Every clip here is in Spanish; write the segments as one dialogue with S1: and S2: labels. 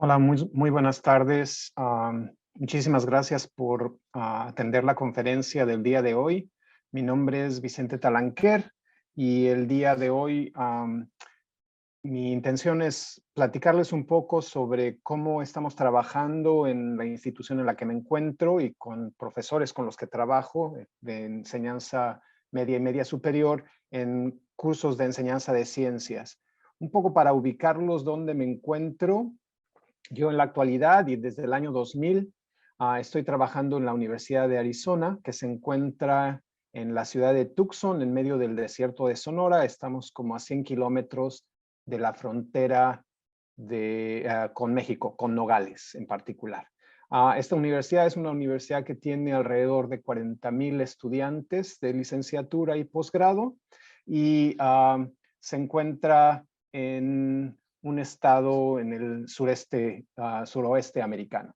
S1: Hola, muy buenas tardes. Muchísimas gracias por atender la conferencia del día de hoy. Mi nombre es Vicente Talanquer y el día de hoy mi intención es platicarles un poco sobre cómo estamos trabajando en la institución en la que me encuentro y con profesores con los que trabajo de enseñanza media y media superior en cursos de enseñanza de ciencias. Un poco para ubicarlos donde me encuentro. Yo en la actualidad y desde el año 2000 estoy trabajando en la Universidad de Arizona, que se encuentra en la ciudad de Tucson, en medio del desierto de Sonora. Estamos como a 100 kilómetros de la frontera con México, con Nogales en particular. Esta universidad es una universidad que tiene alrededor de 40,000 estudiantes de licenciatura y posgrado y se encuentra en un estado en el suroeste americano.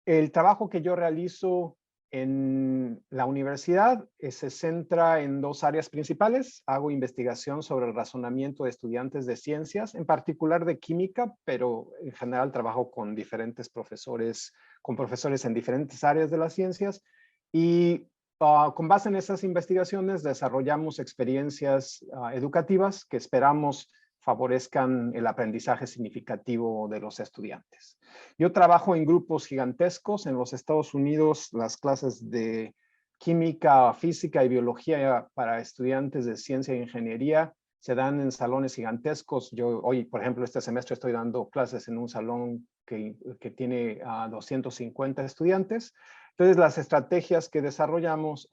S1: El trabajo que yo realizo en la universidad se centra en dos áreas principales. Hago investigación sobre el razonamiento de estudiantes de ciencias, en particular de química, pero en general trabajo con diferentes profesores, con profesores en diferentes áreas de las ciencias. Y con base en esas investigaciones desarrollamos experiencias educativas que esperamos favorezcan el aprendizaje significativo de los estudiantes. Yo trabajo en grupos gigantescos. En los Estados Unidos, las clases de química, física y biología para estudiantes de ciencia e ingeniería se dan en salones gigantescos. Yo hoy, por ejemplo, este semestre estoy dando clases en un salón que tiene 250 estudiantes. Entonces, las estrategias que desarrollamos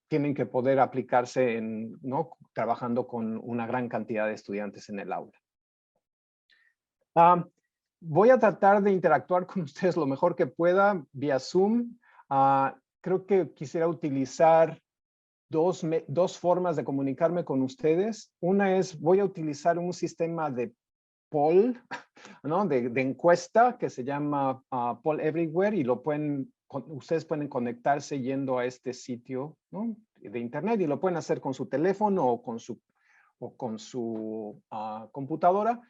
S1: tienen que poder aplicarse ¿no? Trabajando con una gran cantidad de estudiantes en el aula. Voy a tratar de interactuar con ustedes lo mejor que pueda vía Zoom. Creo que quisiera utilizar dos formas de comunicarme con ustedes. Una es, voy a utilizar un sistema de poll, ¿no? de encuesta que se llama Poll Everywhere y ustedes pueden conectarse yendo a este sitio, ¿no? de internet y lo pueden hacer con su teléfono o con su computadora.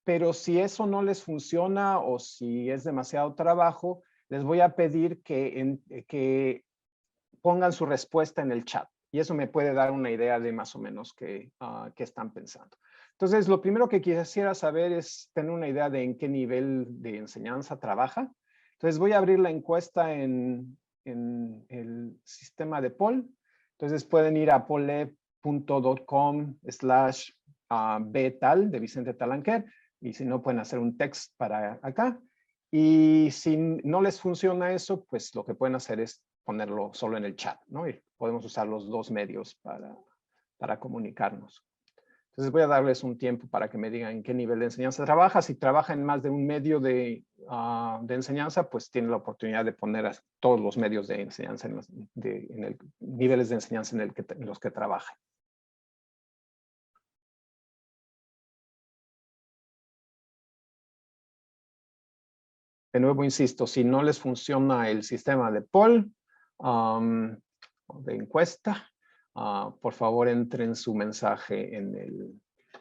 S1: Pero si eso no les funciona o si es demasiado trabajo, les voy a pedir que pongan su respuesta en el chat. Y eso me puede dar una idea de más o menos qué están pensando. Entonces, lo primero que quisiera saber es tener una idea de en qué nivel de enseñanza trabaja. Entonces, voy a abrir la encuesta en el sistema de poll. Entonces, pueden ir a polle.com/btal de Vicente Talanquer. Y si no, pueden hacer un text para acá. Y si no les funciona eso, pues lo que pueden hacer es ponerlo solo en el chat, ¿no? Y podemos usar los dos medios para comunicarnos. Entonces voy a darles un tiempo para que me digan en qué nivel de enseñanza trabaja. Si trabaja en más de un medio de enseñanza, pues tiene la oportunidad de poner a todos los medios de enseñanza niveles de enseñanza en los que trabaja. De nuevo, insisto, si no les funciona el sistema de poll, de encuesta, por favor entren su mensaje en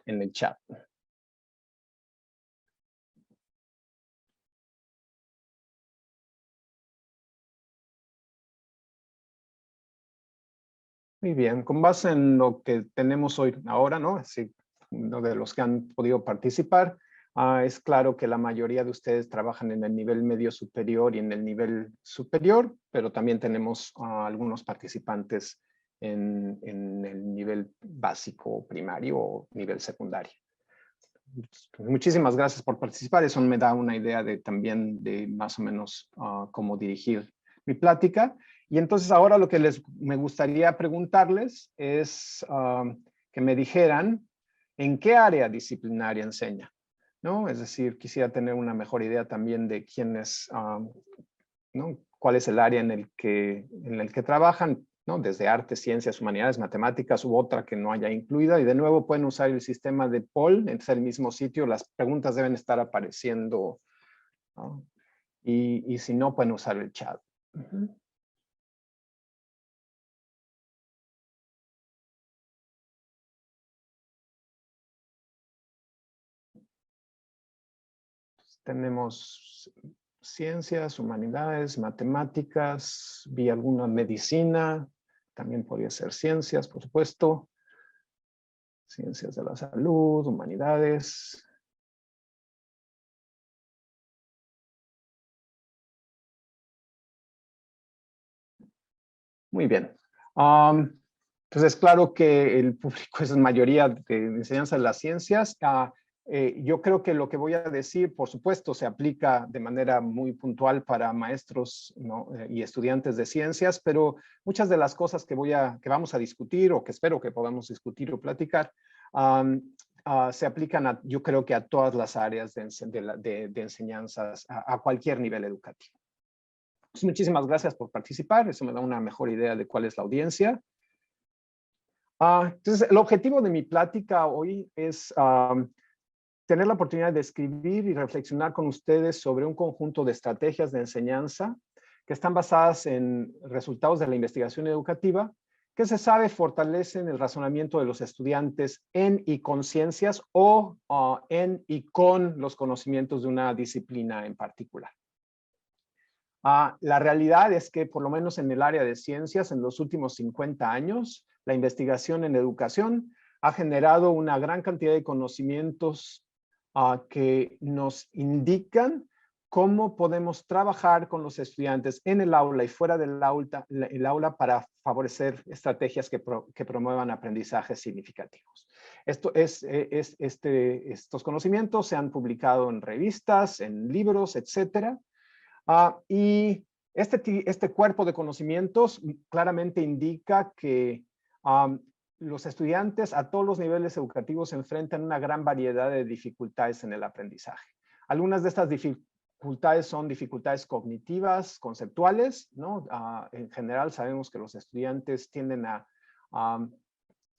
S1: el chat. Muy bien, con base en lo que tenemos hoy ahora, ¿no? Así, uno de los que han podido participar, es claro que la mayoría de ustedes trabajan en el nivel medio superior y en el nivel superior, pero también tenemos algunos participantes en el nivel básico primario o nivel secundario. Muchísimas gracias por participar. Eso me da una idea también de más o menos cómo dirigir mi plática. Y entonces ahora lo que me gustaría preguntarles es que me dijeran en qué área disciplinaria enseña, ¿no? Es decir, quisiera tener una mejor idea también de ¿no? cuál es el área en el que trabajan, ¿no? Desde artes, ciencias, humanidades, matemáticas u otra que no haya incluida. Y de nuevo pueden usar el sistema de poll, es el mismo sitio, las preguntas deben estar apareciendo, ¿no? Y si no, pueden usar el chat. Tenemos ciencias, humanidades, matemáticas, vi alguna medicina, también podría ser ciencias, por supuesto. Ciencias de la salud, humanidades. Muy bien. Entonces, claro que el público es en mayoría de enseñanza de las ciencias. Yo creo que lo que voy a decir, por supuesto, se aplica de manera muy puntual para maestros, ¿no? Y estudiantes de ciencias, pero muchas de las cosas que vamos a discutir o que espero que podamos discutir o platicar, se aplican, yo creo que a todas las áreas de enseñanzas, a cualquier nivel educativo. Pues muchísimas gracias por participar. Eso me da una mejor idea de cuál es la audiencia. Entonces, el objetivo de mi plática hoy es tener la oportunidad de escribir y reflexionar con ustedes sobre un conjunto de estrategias de enseñanza que están basadas en resultados de la investigación educativa que se sabe fortalecen el razonamiento de los estudiantes en y con ciencias o en y con los conocimientos de una disciplina en particular. La realidad es que, por lo menos en el área de ciencias, en los últimos 50 años, la investigación en educación ha generado una gran cantidad de conocimientos que nos indican cómo podemos trabajar con los estudiantes en el aula y fuera del aula para favorecer estrategias que promuevan aprendizajes significativos. Estos conocimientos se han publicado en revistas, en libros, etcétera. Y este cuerpo de conocimientos claramente indica que los estudiantes a todos los niveles educativos se enfrentan a una gran variedad de dificultades en el aprendizaje. Algunas de estas dificultades son dificultades cognitivas, conceptuales, ¿no? En general sabemos que los estudiantes tienden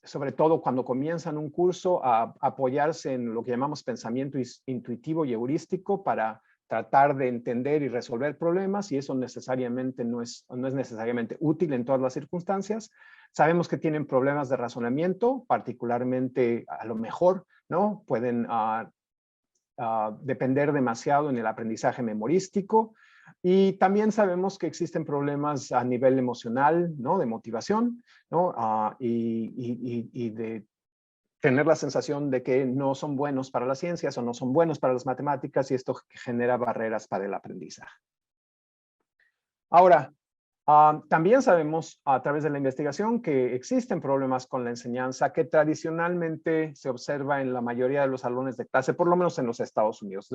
S1: sobre todo cuando comienzan un curso, a apoyarse en lo que llamamos pensamiento intuitivo y heurístico para tratar de entender y resolver problemas, y eso necesariamente no es necesariamente útil en todas las circunstancias. Sabemos que tienen problemas de razonamiento, particularmente a lo mejor, ¿no? Pueden depender demasiado en el aprendizaje memorístico, y también sabemos que existen problemas a nivel emocional, ¿no? De motivación, ¿no? Y de tener la sensación de que no son buenos para las ciencias o no son buenos para las matemáticas, y esto genera barreras para el aprendizaje. Ahora, también sabemos a través de la investigación que existen problemas con la enseñanza que tradicionalmente se observa en la mayoría de los salones de clase, por lo menos en los Estados Unidos.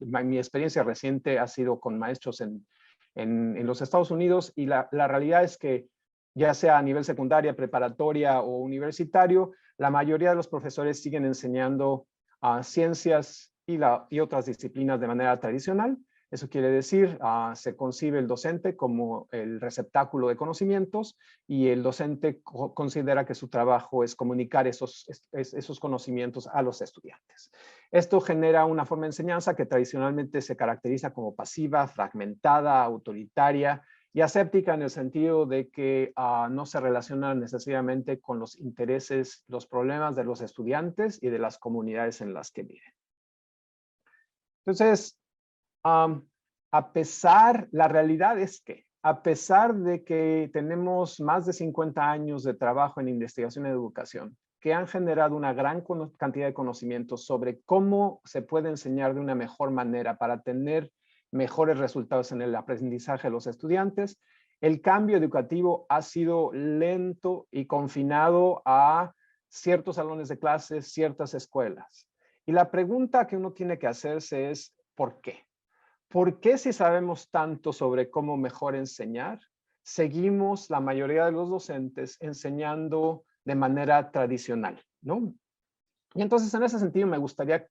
S1: Mi experiencia reciente ha sido con maestros en los Estados Unidos, y la realidad es que ya sea a nivel secundaria, preparatoria o universitario, la mayoría de los profesores siguen enseñando ciencias y otras disciplinas de manera tradicional. Eso quiere decir, se concibe el docente como el receptáculo de conocimientos, y el docente considera que su trabajo es comunicar esos conocimientos a los estudiantes. Esto genera una forma de enseñanza que tradicionalmente se caracteriza como pasiva, fragmentada, autoritaria y aséptica, en el sentido de que no se relaciona necesariamente con los intereses, los problemas de los estudiantes y de las comunidades en las que viven. Entonces, la realidad es que, a pesar de que tenemos más de 50 años de trabajo en investigación y educación, que han generado una gran cantidad de conocimientos sobre cómo se puede enseñar de una mejor manera para tener mejores resultados en el aprendizaje de los estudiantes, el cambio educativo ha sido lento y confinado a ciertos salones de clases, ciertas escuelas. Y la pregunta que uno tiene que hacerse es, ¿por qué? ¿Por qué, si sabemos tanto sobre cómo mejor enseñar, seguimos la mayoría de los docentes enseñando de manera tradicional, ¿no? Y entonces, en ese sentido, me gustaría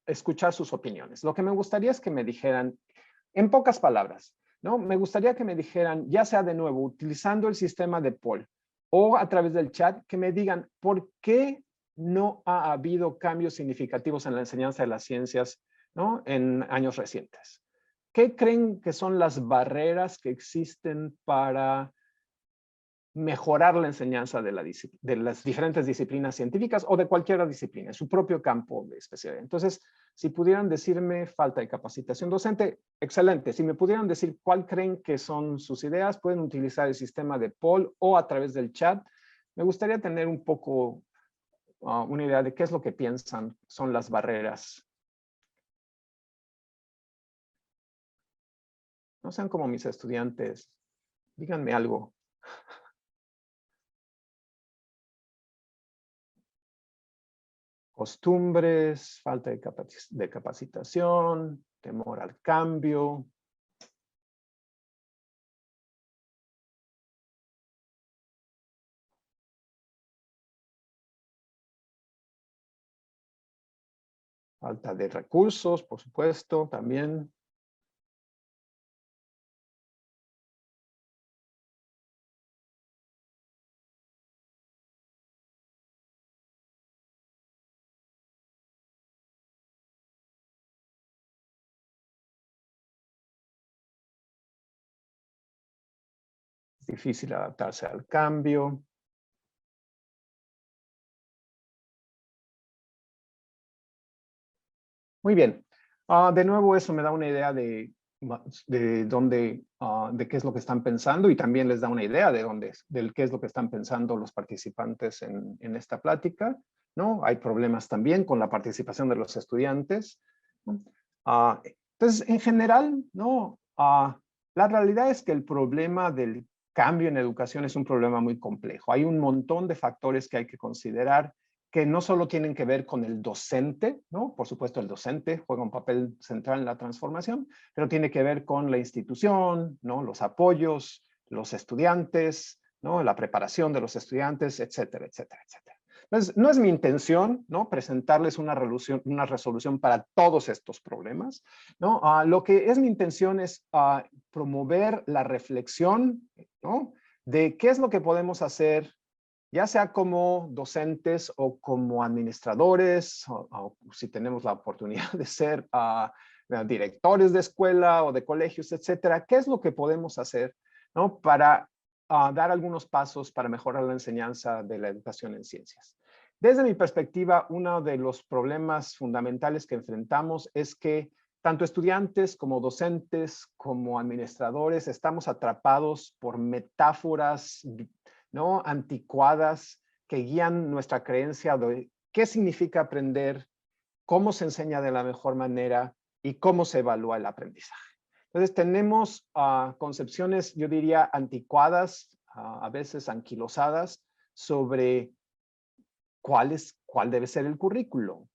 S1: escuchar sus opiniones. Lo que me gustaría es que me dijeran, en pocas palabras, ¿no? Me gustaría que me dijeran, ya sea de nuevo, utilizando el sistema de poll o a través del chat, que me digan por qué no ha habido cambios significativos en la enseñanza de las ciencias, ¿no? En años recientes. ¿Qué creen que son las barreras que existen para mejorar la enseñanza de las diferentes disciplinas científicas o de cualquier disciplina, su propio campo de especialidad. Entonces, si pudieran decirme falta de capacitación docente, excelente. Si me pudieran decir cuál creen que son sus ideas, pueden utilizar el sistema de poll o a través del chat. Me gustaría tener un poco una idea de qué es lo que piensan son las barreras. No sean como mis estudiantes. Díganme algo. Costumbres, falta de capacitación, temor al cambio. Falta de recursos, por supuesto, también. Es difícil adaptarse al cambio. Muy bien. De nuevo, eso me da una idea de dónde, de qué es lo que están pensando y también les da una idea del qué es lo que están pensando los participantes en esta plática, ¿no? Hay problemas también con la participación de los estudiantes, ¿no? Entonces, en general, ¿no? La realidad es que el problema del cambio en educación es un problema muy complejo. Hay un montón de factores que hay que considerar que no solo tienen que ver con el docente, ¿no? Por supuesto, el docente juega un papel central en la transformación, pero tiene que ver con la institución, ¿no? Los apoyos, los estudiantes, ¿no? La preparación de los estudiantes, etcétera, etcétera, etcétera. Entonces, no es mi intención, ¿no? Presentarles una resolución para todos estos problemas, ¿no? Lo que es mi intención es promover la reflexión, ¿no? De qué es lo que podemos hacer, ya sea como docentes o como administradores, o si tenemos la oportunidad de ser directores de escuela o de colegios, etcétera. ¿Qué es lo que podemos hacer, ¿no? Para dar algunos pasos para mejorar la enseñanza de la educación en ciencias? Desde mi perspectiva, uno de los problemas fundamentales que enfrentamos es que tanto estudiantes como docentes, como administradores, estamos atrapados por metáforas, ¿no? Anticuadas que guían nuestra creencia de qué significa aprender, cómo se enseña de la mejor manera y cómo se evalúa el aprendizaje. Entonces tenemos concepciones, yo diría, anticuadas, a veces anquilosadas, sobre cuál debe ser el currículo,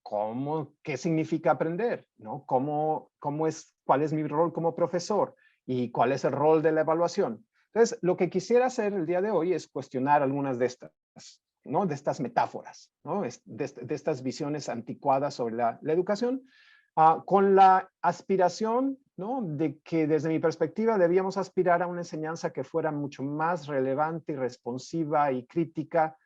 S1: qué significa aprender, ¿no? Cuál es mi rol como profesor y cuál es el rol de la evaluación. Entonces, lo que quisiera hacer el día de hoy es cuestionar algunas de estas, ¿no? De estas metáforas, ¿no? De estas visiones anticuadas sobre la educación, con la aspiración, ¿no? De que desde mi perspectiva debíamos aspirar a una enseñanza que fuera mucho más relevante y responsiva y crítica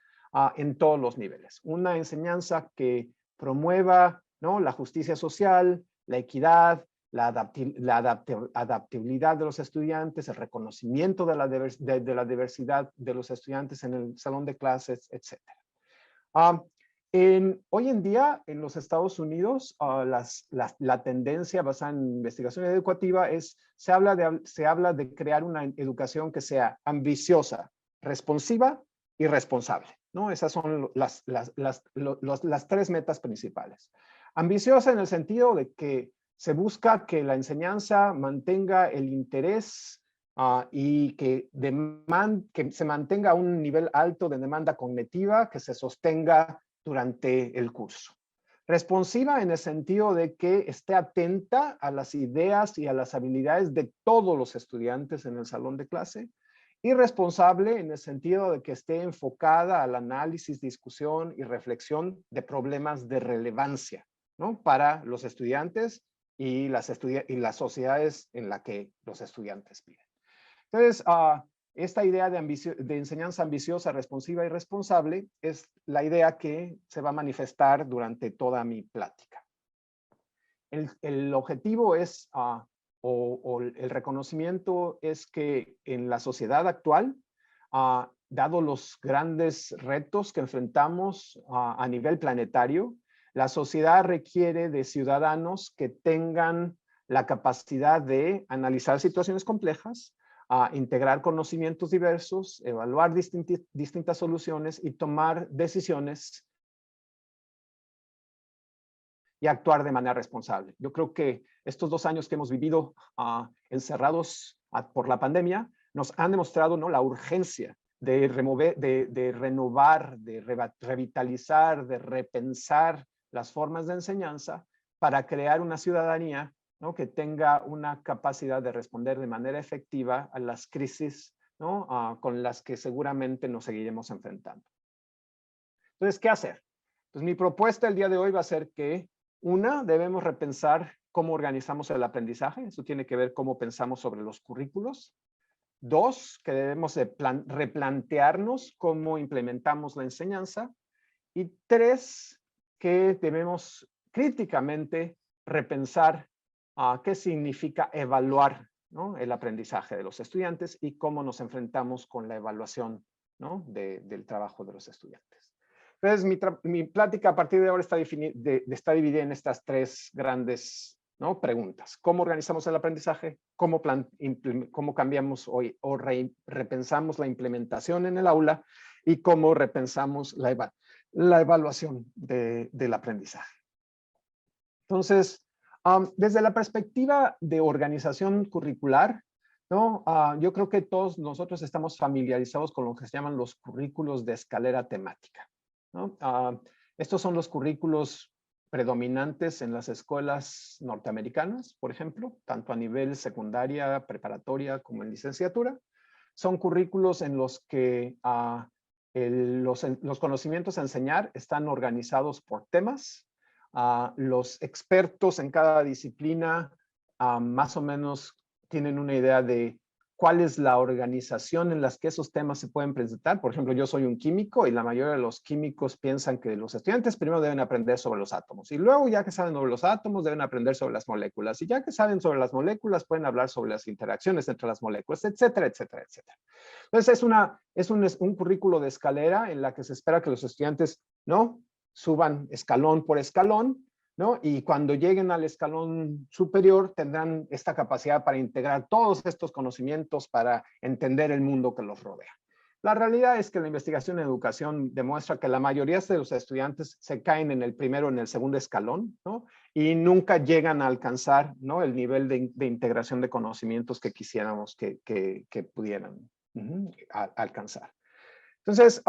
S1: en todos los niveles. Una enseñanza que promueva, ¿no? La justicia social, la equidad, la adaptabilidad de los estudiantes, el reconocimiento de la diversidad de los estudiantes en el salón de clases, etc. Hoy en día, en los Estados Unidos, la tendencia basada en investigación educativa se habla de crear una educación que sea ambiciosa, responsiva y responsable, ¿no? Esas son las tres metas principales. Ambiciosa en el sentido de que se busca que la enseñanza mantenga el interés y que se mantenga a un nivel alto de demanda cognitiva que se sostenga durante el curso. Responsiva en el sentido de que esté atenta a las ideas y a las habilidades de todos los estudiantes en el salón de clase. Y responsable en el sentido de que esté enfocada al análisis, discusión y reflexión de problemas de relevancia, ¿no? Para los estudiantes y las sociedades en las que los estudiantes viven. Entonces, esta idea de enseñanza ambiciosa, responsiva y responsable es la idea que se va a manifestar durante toda mi plática. El objetivo es, o el reconocimiento es que en la sociedad actual dado los grandes retos que enfrentamos a nivel planetario, la sociedad requiere de ciudadanos que tengan la capacidad de analizar situaciones complejas, integrar conocimientos diversos, evaluar distintas soluciones y tomar decisiones y actuar de manera responsable. Yo creo que estos 2 años que hemos vivido encerrados por la pandemia nos han demostrado, ¿no?, la urgencia de renovar, de revitalizar, de repensar las formas de enseñanza para crear una ciudadanía, ¿no?, que tenga una capacidad de responder de manera efectiva a las crisis, ¿no?, con las que seguramente nos seguiremos enfrentando. Entonces, ¿qué hacer? Pues mi propuesta el día de hoy va a ser que, debemos repensar cómo organizamos el aprendizaje. Eso tiene que ver cómo pensamos sobre los currículos. 2, que debemos de replantearnos cómo implementamos la enseñanza. Y 3, que debemos críticamente repensar qué significa evaluar, ¿no?, el aprendizaje de los estudiantes y cómo nos enfrentamos con la evaluación, ¿no?, del trabajo de los estudiantes. Entonces, mi plática a partir de ahora está dividida en estas 3 grandes, ¿no?, preguntas. ¿Cómo organizamos el aprendizaje? ¿Cómo cambiamos hoy o repensamos la implementación en el aula? Y cómo repensamos la evaluación del aprendizaje. Entonces, desde la perspectiva de organización curricular, ¿no?, yo creo que todos nosotros estamos familiarizados con lo que se llaman los currículos de escalera temática, ¿no? Estos son los currículos predominantes en las escuelas norteamericanas, por ejemplo, tanto a nivel secundaria, preparatoria como en licenciatura. Son currículos en los que los conocimientos a enseñar están organizados por temas. Los expertos en cada disciplina más o menos tienen una idea de cuál es la organización en las que esos temas se pueden presentar. Por ejemplo, yo soy un químico y la mayoría de los químicos piensan que los estudiantes primero deben aprender sobre los átomos y luego, ya que saben sobre los átomos, deben aprender sobre las moléculas, y ya que saben sobre las moléculas pueden hablar sobre las interacciones entre las moléculas, etcétera, etcétera, etcétera. Entonces es un currículo de escalera en la que se espera que los estudiantes, ¿no?, suban escalón por escalón, ¿no?, y cuando lleguen al escalón superior tendrán esta capacidad para integrar todos estos conocimientos para entender el mundo que los rodea. La realidad es que la investigación en educación demuestra que la mayoría de los estudiantes se caen en el primero o en el segundo escalón, ¿no?, y nunca llegan a alcanzar, ¿no?, el nivel de integración de conocimientos que quisiéramos que pudieran alcanzar. Entonces,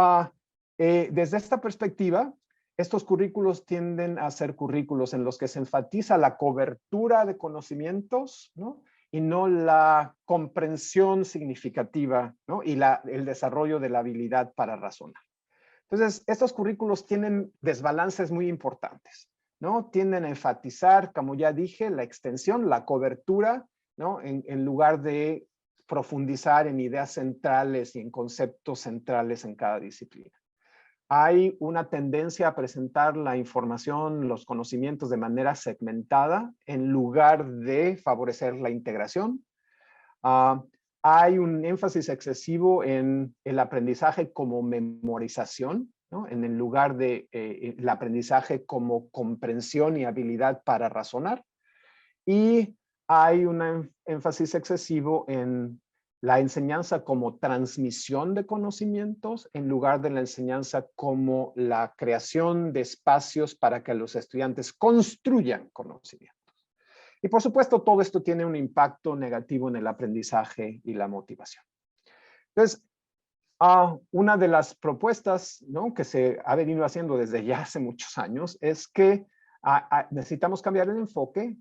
S1: desde esta perspectiva, estos currículos tienden a ser currículos en los que se enfatiza la cobertura de conocimientos, ¿no?, y no la comprensión significativa, ¿no?, y el desarrollo de la habilidad para razonar. Entonces, estos currículos tienen desbalances muy importantes, ¿no? Tienden a enfatizar, como ya dije, la extensión, la cobertura, ¿no?, en lugar de profundizar en ideas centrales y en conceptos centrales en cada disciplina. Hay una tendencia a presentar la información, los conocimientos de manera segmentada en lugar de favorecer la integración. Hay un énfasis excesivo en el aprendizaje como memorización, ¿no?, en el lugar de el aprendizaje como comprensión y habilidad para razonar. Y hay un énfasis excesivo en la enseñanza como transmisión de conocimientos en lugar de la enseñanza como la creación de espacios para que los estudiantes construyan conocimientos. Y por supuesto, todo esto tiene un impacto negativo en el aprendizaje y la motivación. Entonces, una de las propuestas, ¿no?, que se ha venido haciendo desde ya hace muchos años es que necesitamos cambiar el enfoque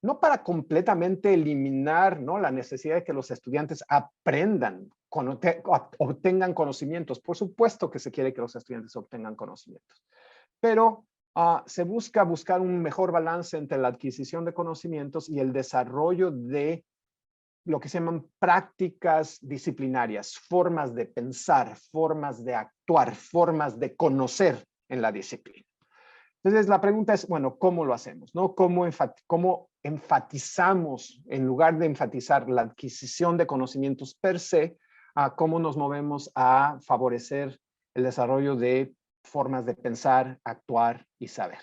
S1: no para completamente eliminar, ¿no?, la necesidad de que los estudiantes aprendan, obtengan conocimientos. Por supuesto que se quiere que los estudiantes obtengan conocimientos, pero se buscar un mejor balance entre la adquisición de conocimientos y el desarrollo de lo que se llaman prácticas disciplinarias, formas de pensar, formas de actuar, formas de conocer en la disciplina. Entonces, la pregunta es, bueno, ¿cómo lo hacemos, no? ¿Cómo enfatizamos, en lugar de enfatizar la adquisición de conocimientos per se, a cómo nos movemos a favorecer el desarrollo de formas de pensar, actuar y saber.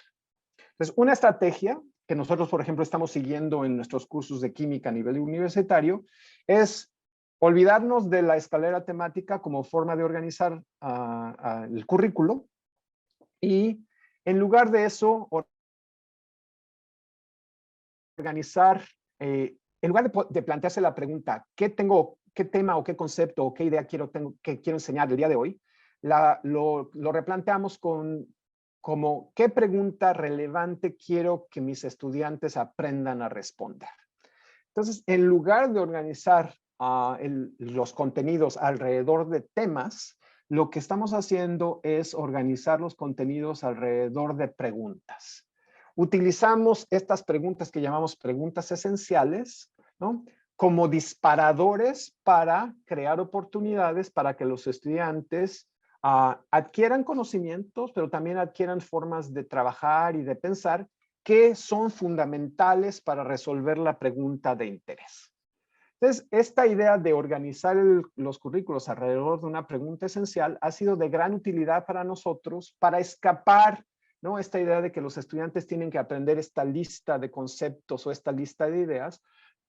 S1: Entonces, una estrategia que nosotros, por ejemplo, estamos siguiendo en nuestros cursos de química a nivel universitario es olvidarnos de la escalera temática como forma de organizar el currículo y en lugar de eso, organizar, en lugar de plantearse la pregunta, ¿qué tema o qué concepto o qué idea quiero enseñar el día de hoy? Lo replanteamos como qué pregunta relevante quiero que mis estudiantes aprendan a responder. Entonces, en lugar de organizar los contenidos alrededor de temas, lo que estamos haciendo es organizar los contenidos alrededor de preguntas. Utilizamos estas preguntas que llamamos preguntas esenciales, ¿no?, como disparadores para crear oportunidades para que los estudiantes adquieran conocimientos, pero también adquieran formas de trabajar y de pensar que son fundamentales para resolver la pregunta de interés. Entonces, esta idea de organizar los currículos alrededor de una pregunta esencial ha sido de gran utilidad para nosotros para escapar, ¿no?, esta idea de que los estudiantes tienen que aprender esta lista de conceptos o esta lista de ideas,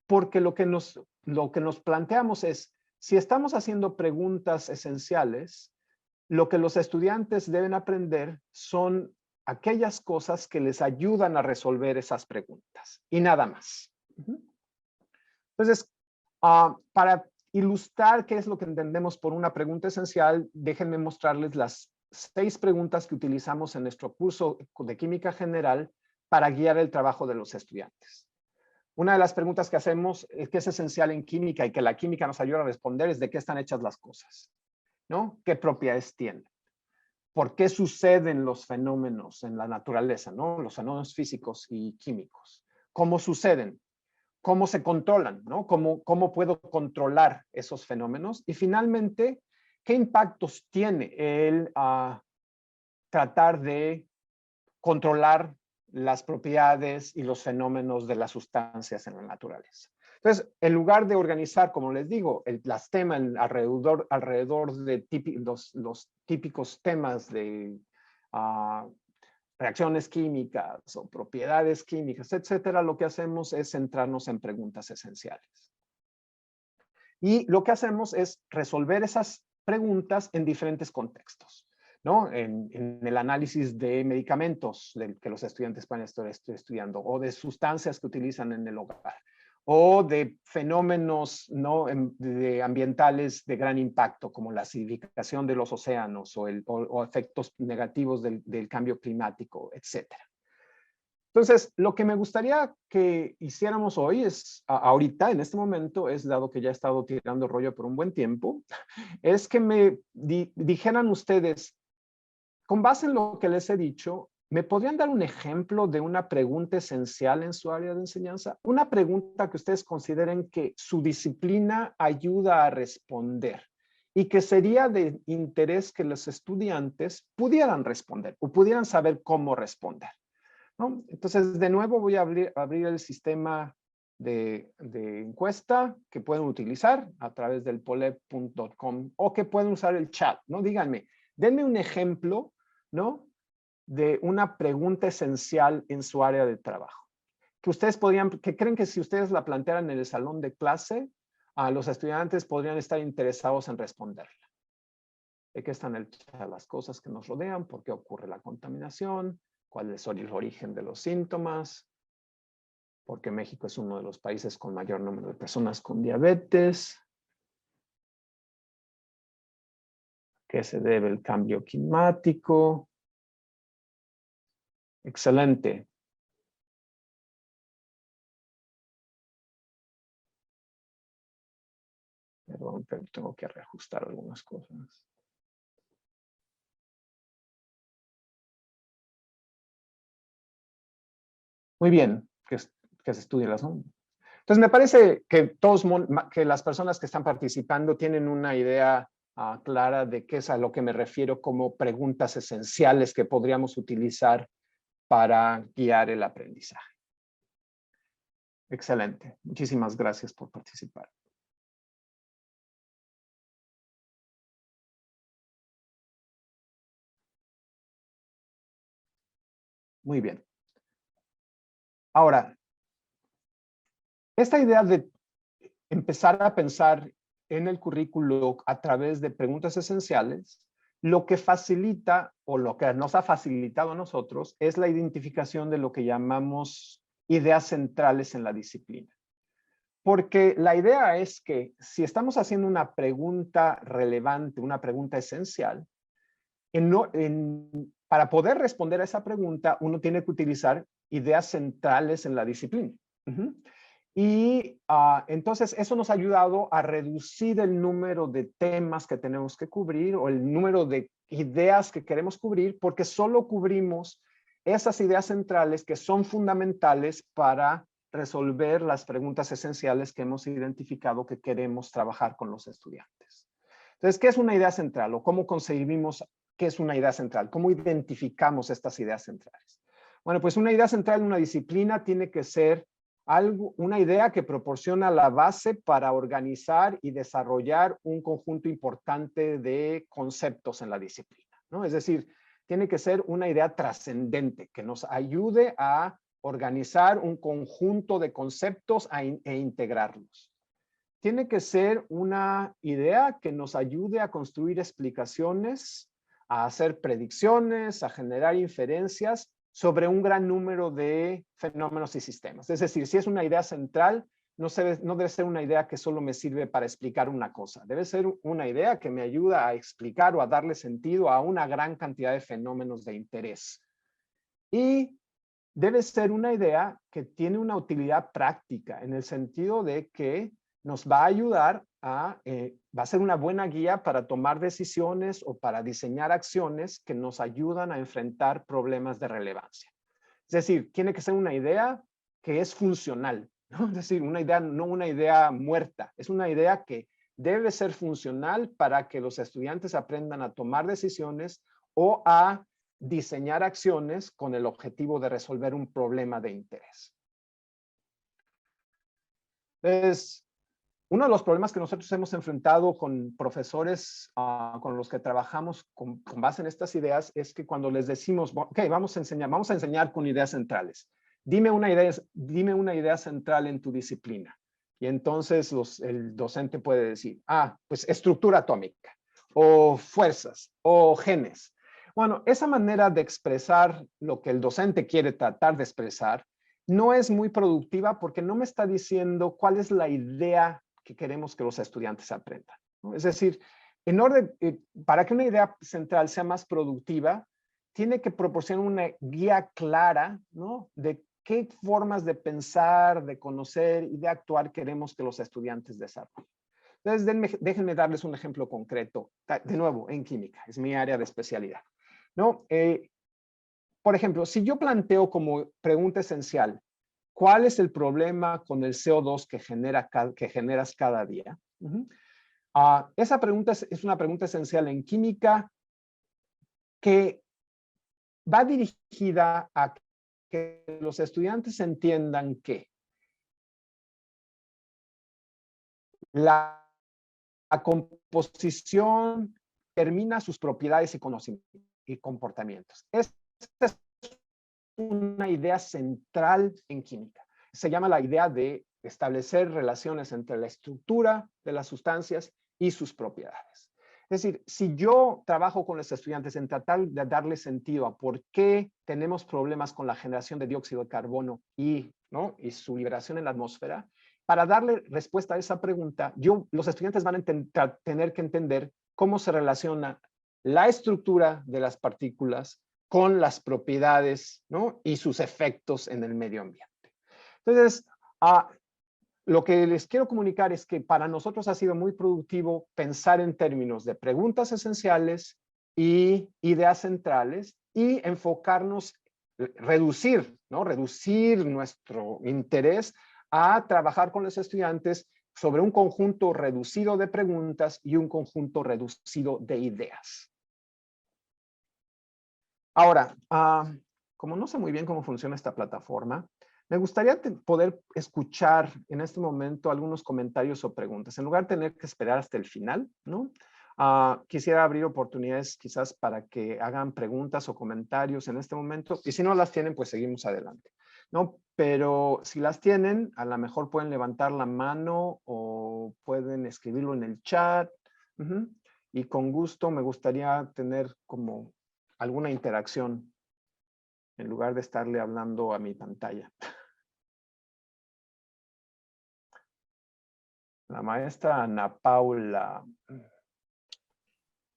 S1: porque lo que nos planteamos es, si estamos haciendo preguntas esenciales, lo que los estudiantes deben aprender son aquellas cosas que les ayudan a resolver esas preguntas y nada más. Entonces, para ilustrar qué es lo que entendemos por una pregunta esencial, déjenme mostrarles las 6 preguntas que utilizamos en nuestro curso de Química General para guiar el trabajo de los estudiantes. Una de las preguntas que hacemos, que es esencial en química y que la química nos ayuda a responder, es de qué están hechas las cosas, ¿no? ¿Qué propiedades tienen? ¿Por qué suceden los fenómenos en la naturaleza, ¿no?, los fenómenos físicos y químicos? ¿Cómo suceden? ¿Cómo se controlan, ¿no? ¿Cómo puedo controlar esos fenómenos? Y finalmente, ¿qué impactos tiene el tratar de controlar las propiedades y los fenómenos de las sustancias en la naturaleza? Entonces, en lugar de organizar, como les digo, las temas alrededor de los típicos temas de reacciones químicas o propiedades químicas, etcétera, lo que hacemos es centrarnos en preguntas esenciales. Y lo que hacemos es resolver esas preguntas en diferentes contextos, ¿no? En el análisis de medicamentos que los estudiantes pueden estar estudiando, o de sustancias que utilizan en el hogar, o de fenómenos, ¿no?, ambientales de gran impacto, como la acidificación de los océanos o efectos negativos del cambio climático, etcétera. Entonces, lo que me gustaría que hiciéramos hoy es, ahorita, en este momento, dado que ya he estado tirando rollo por un buen tiempo, es que me dijeran ustedes, con base en lo que les he dicho, ¿me podrían dar un ejemplo de una pregunta esencial en su área de enseñanza? Una pregunta que ustedes consideren que su disciplina ayuda a responder y que sería de interés que los estudiantes pudieran responder o pudieran saber cómo responder, ¿no? Entonces, de nuevo voy a abrir el sistema de encuesta que pueden utilizar a través del polep.com o que pueden usar el chat, ¿no? Díganme, denme un ejemplo, ¿no?, de una pregunta esencial en su área de trabajo. Que creen que si ustedes la plantearan en el salón de clase, los estudiantes podrían estar interesados en responderla. ¿De qué están hechas las cosas que nos rodean? ¿Por qué ocurre la contaminación? ¿Cuál es el origen de los síntomas? ¿Por qué México es uno de los países con mayor número de personas con diabetes? ¿Qué se debe el cambio climático? Excelente. Perdón, pero tengo que reajustar algunas cosas. Muy bien, que se estudie las ondas. Entonces, me parece que las personas que están participando tienen una idea clara de qué es a lo que me refiero como preguntas esenciales que podríamos utilizar para guiar el aprendizaje. Excelente. Muchísimas gracias por participar. Muy bien. Ahora, esta idea de empezar a pensar en el currículo a través de preguntas esenciales, lo que facilita o lo que nos ha facilitado a nosotros es la identificación de lo que llamamos ideas centrales en la disciplina. Porque la idea es que si estamos haciendo una pregunta relevante, una pregunta esencial, para poder responder a esa pregunta, uno tiene que utilizar ideas centrales en la disciplina. Y entonces eso nos ha ayudado a reducir el número de temas que tenemos que cubrir o el número de ideas que queremos cubrir, porque solo cubrimos esas ideas centrales que son fundamentales para resolver las preguntas esenciales que hemos identificado que queremos trabajar con los estudiantes. Entonces, ¿qué es una idea central o cómo conseguimos qué es una idea central? ¿Cómo identificamos estas ideas centrales? Bueno, pues una idea central en una disciplina tiene que ser una idea que proporciona la base para organizar y desarrollar un conjunto importante de conceptos en la disciplina, ¿no? Es decir, tiene que ser una idea trascendente que nos ayude a organizar un conjunto de conceptos e integrarlos. Tiene que ser una idea que nos ayude a construir explicaciones, a hacer predicciones, a generar inferencias sobre un gran número de fenómenos y sistemas. Es decir, si es una idea central, no debe ser una idea que solo me sirve para explicar una cosa. Debe ser una idea que me ayuda a explicar o a darle sentido a una gran cantidad de fenómenos de interés. Y debe ser una idea que tiene una utilidad práctica en el sentido de que nos va a ayudar va a ser una buena guía para tomar decisiones o para diseñar acciones que nos ayudan a enfrentar problemas de relevancia. Es decir, tiene que ser una idea que es funcional, ¿no? Es decir, una idea, no una idea muerta, es una idea que debe ser funcional para que los estudiantes aprendan a tomar decisiones o a diseñar acciones con el objetivo de resolver un problema de interés. Entonces, uno de los problemas que nosotros hemos enfrentado con profesores con los que trabajamos con base en estas ideas es que cuando les decimos, ok, vamos a enseñar con ideas centrales. Dime una idea central en tu disciplina. Y entonces el docente puede decir, pues estructura atómica, o fuerzas, o genes. Bueno, esa manera de expresar lo que el docente quiere tratar de expresar no es muy productiva porque no me está diciendo cuál es la idea que queremos que los estudiantes aprendan, ¿no? Es decir, para que una idea central sea más productiva, tiene que proporcionar una guía clara, ¿no? De qué formas de pensar, de conocer y de actuar queremos que los estudiantes desarrollen. Entonces, déjenme darles un ejemplo concreto, de nuevo, en química, es mi área de especialidad, ¿no? Por ejemplo, si yo planteo como pregunta esencial, ¿cuál es el problema con el CO2 que generas cada día? Esa pregunta es una pregunta esencial en química que va dirigida a que los estudiantes entiendan que la composición determina sus propiedades y conocimientos y comportamientos. Esta es una idea central en química. Se llama la idea de establecer relaciones entre la estructura de las sustancias y sus propiedades. Es decir, si yo trabajo con los estudiantes en tratar de darle sentido a por qué tenemos problemas con la generación de dióxido de carbono y su liberación en la atmósfera, para darle respuesta a esa pregunta, los estudiantes van a tener que entender cómo se relaciona la estructura de las partículas con las propiedades, ¿no? Y sus efectos en el medio ambiente. Entonces, lo que les quiero comunicar es que para nosotros ha sido muy productivo pensar en términos de preguntas esenciales y ideas centrales y enfocarnos, reducir nuestro interés a trabajar con los estudiantes sobre un conjunto reducido de preguntas y un conjunto reducido de ideas. Ahora, como no sé muy bien cómo funciona esta plataforma, me gustaría poder escuchar en este momento algunos comentarios o preguntas, en lugar de tener que esperar hasta el final, ¿no? Quisiera abrir oportunidades quizás para que hagan preguntas o comentarios en este momento, y si no las tienen, pues seguimos adelante, ¿no? Pero si las tienen, a lo mejor pueden levantar la mano o pueden escribirlo en el chat. Ujú. Y con gusto me gustaría tener como alguna interacción en lugar de estarle hablando a mi pantalla. La maestra Ana Paula.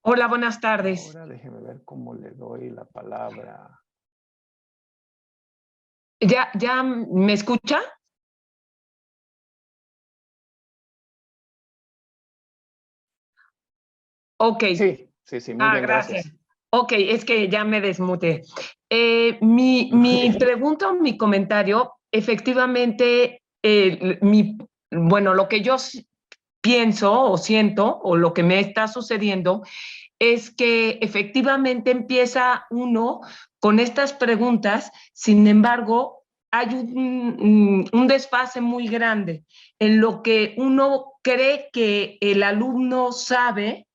S2: Hola, buenas tardes.
S1: Ahora déjeme ver cómo le doy la palabra.
S2: ¿Ya me escucha? Ok.
S1: Sí, muy bien,
S2: Gracias.
S1: gracias.
S2: Ok, es que ya me desmuté. Mi pregunta o mi comentario, efectivamente, bueno, lo que yo pienso o siento o lo que me está sucediendo es que efectivamente empieza uno con estas preguntas, sin embargo, hay un desfase muy grande en lo que uno cree que el alumno sabe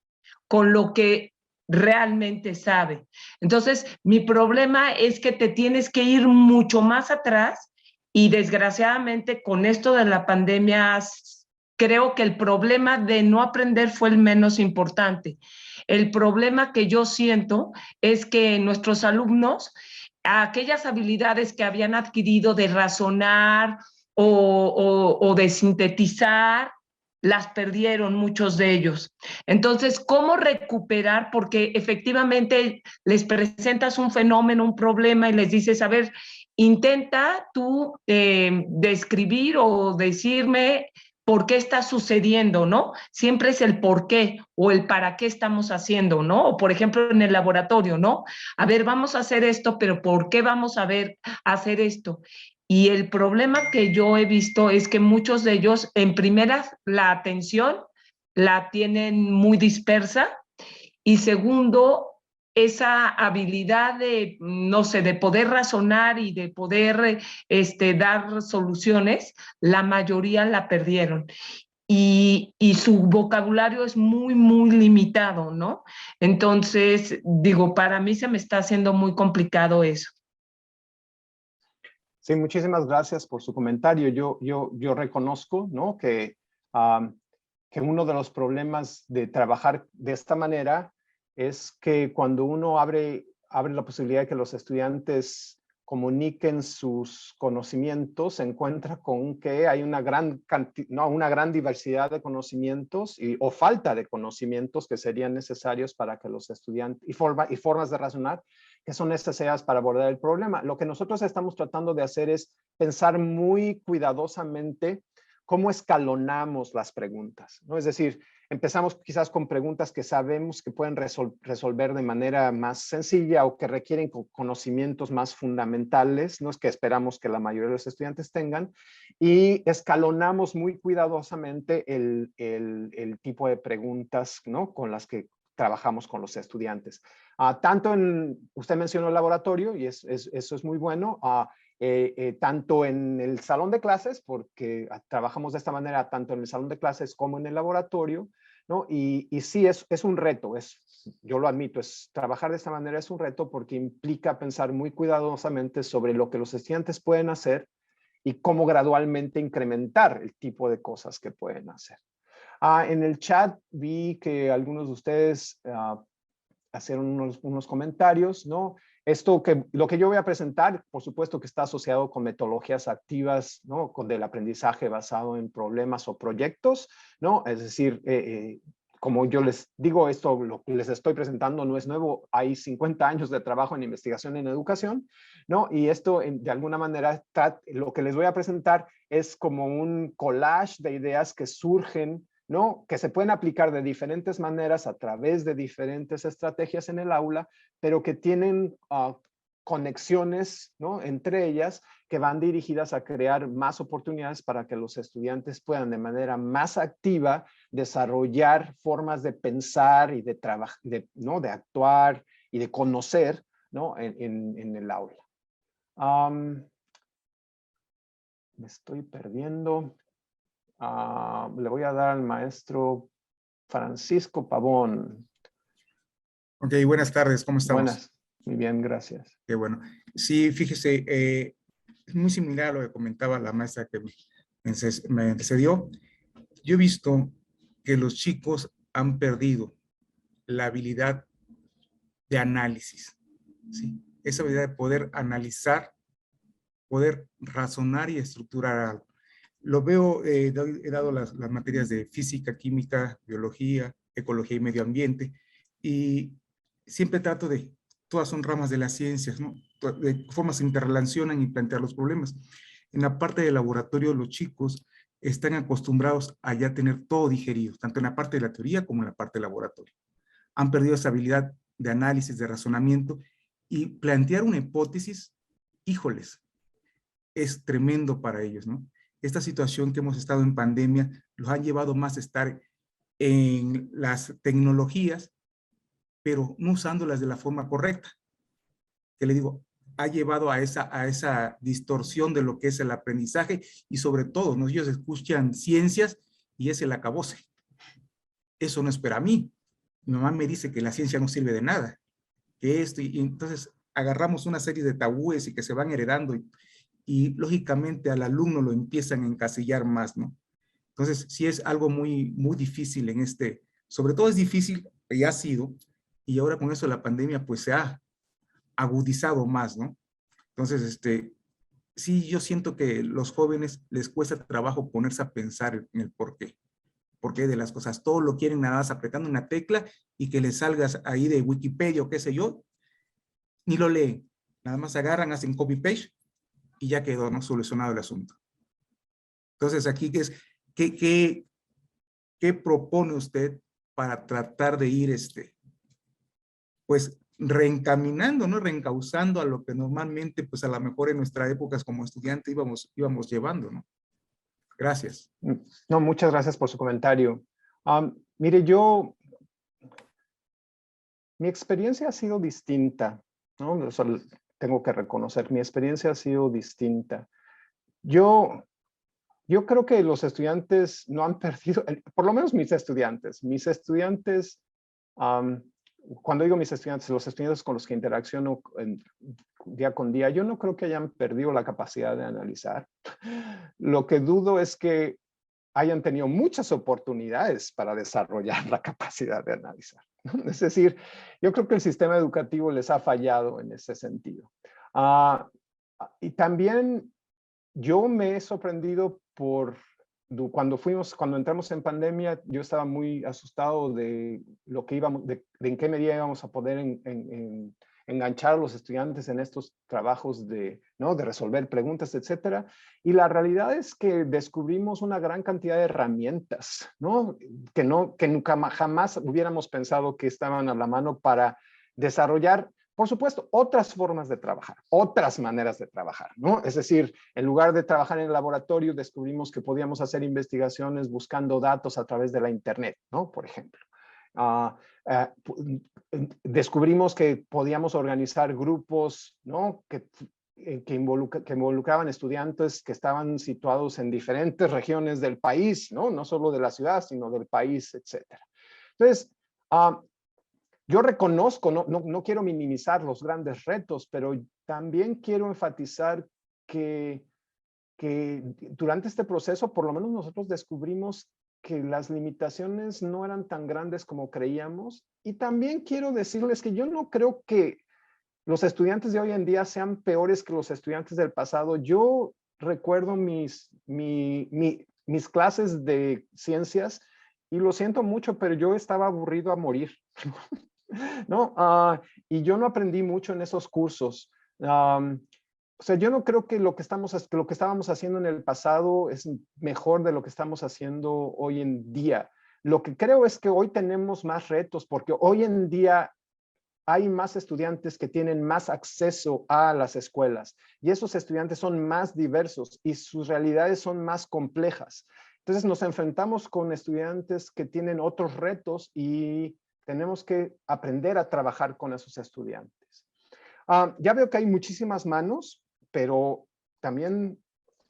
S2: con lo que realmente sabe. Entonces, mi problema es que te tienes que ir mucho más atrás y desgraciadamente con esto de la pandemia creo que el problema de no aprender fue el menos importante. El problema que yo siento es que nuestros alumnos, aquellas habilidades que habían adquirido de razonar o de sintetizar, las perdieron muchos de ellos. Entonces, ¿cómo recuperar? Porque efectivamente les presentas un fenómeno, un problema y les dices, a ver, intenta tú describir o decirme por qué está sucediendo, ¿no? Siempre es el por qué o el para qué estamos haciendo, ¿no? O por ejemplo en el laboratorio, ¿no? A ver, vamos a hacer esto, pero ¿por qué vamos a hacer esto? Y el problema que yo he visto es que muchos de ellos, en primera, la atención la tienen muy dispersa y segundo, esa habilidad de, no sé, de poder razonar y de poder dar soluciones, la mayoría la perdieron. Y su vocabulario es muy, muy limitado, ¿no? Entonces, digo, para mí se me está haciendo muy complicado eso.
S1: Sí, muchísimas gracias por su comentario. Yo reconozco, ¿no? Que uno de los problemas de trabajar de esta manera es que cuando uno abre la posibilidad de que los estudiantes comuniquen sus conocimientos, se encuentra con que hay una gran diversidad de conocimientos o falta de conocimientos que serían necesarios para que los estudiantes y formas de razonar que son necesarias para abordar el problema. Lo que nosotros estamos tratando de hacer es pensar muy cuidadosamente cómo escalonamos las preguntas, ¿no? Es decir, empezamos quizás con preguntas que sabemos que pueden resolver de manera más sencilla o que requieren conocimientos más fundamentales, ¿no? Es que esperamos que la mayoría de los estudiantes tengan, y escalonamos muy cuidadosamente el tipo de preguntas, ¿no? Con las que trabajamos con los estudiantes. Usted mencionó el laboratorio y eso es muy bueno. Tanto en el salón de clases, porque trabajamos de esta manera tanto en el salón de clases como en el laboratorio, ¿no? Y sí, es un reto, yo lo admito, trabajar de esta manera es un reto porque implica pensar muy cuidadosamente sobre lo que los estudiantes pueden hacer y cómo gradualmente incrementar el tipo de cosas que pueden hacer. En el chat vi que algunos de ustedes hacer unos comentarios, ¿no? Lo que yo voy a presentar, por supuesto que está asociado con metodologías activas, ¿no? Con el aprendizaje basado en problemas o proyectos, ¿no? Es decir, como yo les digo, esto lo que les estoy presentando no es nuevo, hay 50 años de trabajo en investigación en educación, ¿no? Y esto, de alguna manera, lo que les voy a presentar es como un collage de ideas que surgen, ¿no? Que se pueden aplicar de diferentes maneras a través de diferentes estrategias en el aula, pero que tienen conexiones, ¿no? Entre ellas que van dirigidas a crear más oportunidades para que los estudiantes puedan de manera más activa desarrollar formas de pensar y de trabajar, ¿no? De actuar y de conocer, ¿no? En el aula. Me estoy perdiendo. Le voy a dar al maestro Francisco Pavón.
S3: Ok, buenas tardes, ¿cómo estamos?
S1: Buenas, muy bien, gracias.
S3: Qué bueno. Sí, fíjese, es muy similar a lo que comentaba la maestra que me antecedió. Yo he visto que los chicos han perdido la habilidad de análisis, ¿sí? Esa habilidad de poder analizar, poder razonar y estructurar algo. Lo veo, he dado las materias de física, química, biología, ecología y medio ambiente, y siempre trato de, todas son ramas de las ciencias, ¿no? De forma se interrelacionan y plantear los problemas. En la parte de laboratorio, los chicos están acostumbrados a ya tener todo digerido, tanto en la parte de la teoría como en la parte de laboratorio. Han perdido esa habilidad de análisis, de razonamiento, y plantear una hipótesis, híjoles, es tremendo para ellos, ¿no? Esta situación que hemos estado en pandemia los han llevado más a estar en las tecnologías, pero no usándolas de la forma correcta. Que le digo, ha llevado a esa distorsión de lo que es el aprendizaje y sobre todo, ¿no? Ellos escuchan ciencias y es el acabose. Eso no es para mí. Mi mamá me dice que la ciencia no sirve de nada, que esto, y entonces agarramos una serie de tabúes y que se van heredando y lógicamente al alumno lo empiezan a encasillar más, ¿no? Entonces, sí es algo muy, muy difícil en sobre todo es difícil, y ha sido, y ahora con eso de la pandemia, pues se ha agudizado más, ¿no? Entonces, sí, yo siento que los jóvenes les cuesta trabajo ponerse a pensar en el porqué de las cosas. Todo lo quieren nada más apretando una tecla y que les salgas ahí de Wikipedia o qué sé yo, ni lo leen. Nada más agarran, hacen copy-paste y ya quedó, ¿no? Solucionado el asunto. Entonces, aquí, ¿qué propone usted para tratar de ir, pues, reencaminando, ¿no? Reencauzando a lo que normalmente, pues, a lo mejor en nuestra época como estudiante íbamos llevando, ¿no? Gracias.
S1: No, muchas gracias por su comentario. Mire, mi experiencia ha sido distinta, ¿no? O sea, tengo que reconocer, mi experiencia ha sido distinta. Yo creo que los estudiantes no han perdido, por lo menos mis estudiantes, cuando digo mis estudiantes, los estudiantes con los que interacciono día con día, yo no creo que hayan perdido la capacidad de analizar. Lo que dudo es que hayan tenido muchas oportunidades para desarrollar la capacidad de analizar. Es decir, yo creo que el sistema educativo les ha fallado en ese sentido. Y también yo me he sorprendido cuando entramos en pandemia, yo estaba muy asustado de lo que de en qué medida íbamos a poder enganchar a los estudiantes en estos trabajos ¿no? de resolver preguntas, etcétera. Y la realidad es que descubrimos una gran cantidad de herramientas, ¿no? Que nunca jamás hubiéramos pensado que estaban a la mano para desarrollar, por supuesto, otras formas de trabajar, otras maneras de trabajar, ¿no? Es decir, en lugar de trabajar en el laboratorio, descubrimos que podíamos hacer investigaciones buscando datos a través de la Internet, ¿no? Por ejemplo. Descubrimos que podíamos organizar grupos, ¿no? Que involucraban estudiantes que estaban situados en diferentes regiones del país, ¿no? No solo de la ciudad, sino del país, etcétera. Entonces, yo reconozco, no quiero minimizar los grandes retos, pero también quiero enfatizar que durante este proceso, por lo menos nosotros descubrimos que las limitaciones no eran tan grandes como creíamos. Y también quiero decirles que yo no creo que los estudiantes de hoy en día sean peores que los estudiantes del pasado. Yo recuerdo mis clases de ciencias y lo siento mucho, pero yo estaba aburrido a morir. ¿No? Y yo no aprendí mucho en esos cursos. O sea, yo no creo que lo que estábamos haciendo en el pasado es mejor de lo que estamos haciendo hoy en día. Lo que creo es que hoy tenemos más retos porque hoy en día hay más estudiantes que tienen más acceso a las escuelas y esos estudiantes son más diversos y sus realidades son más complejas. Entonces nos enfrentamos con estudiantes que tienen otros retos y tenemos que aprender a trabajar con esos estudiantes. Ya veo que hay muchísimas manos, pero también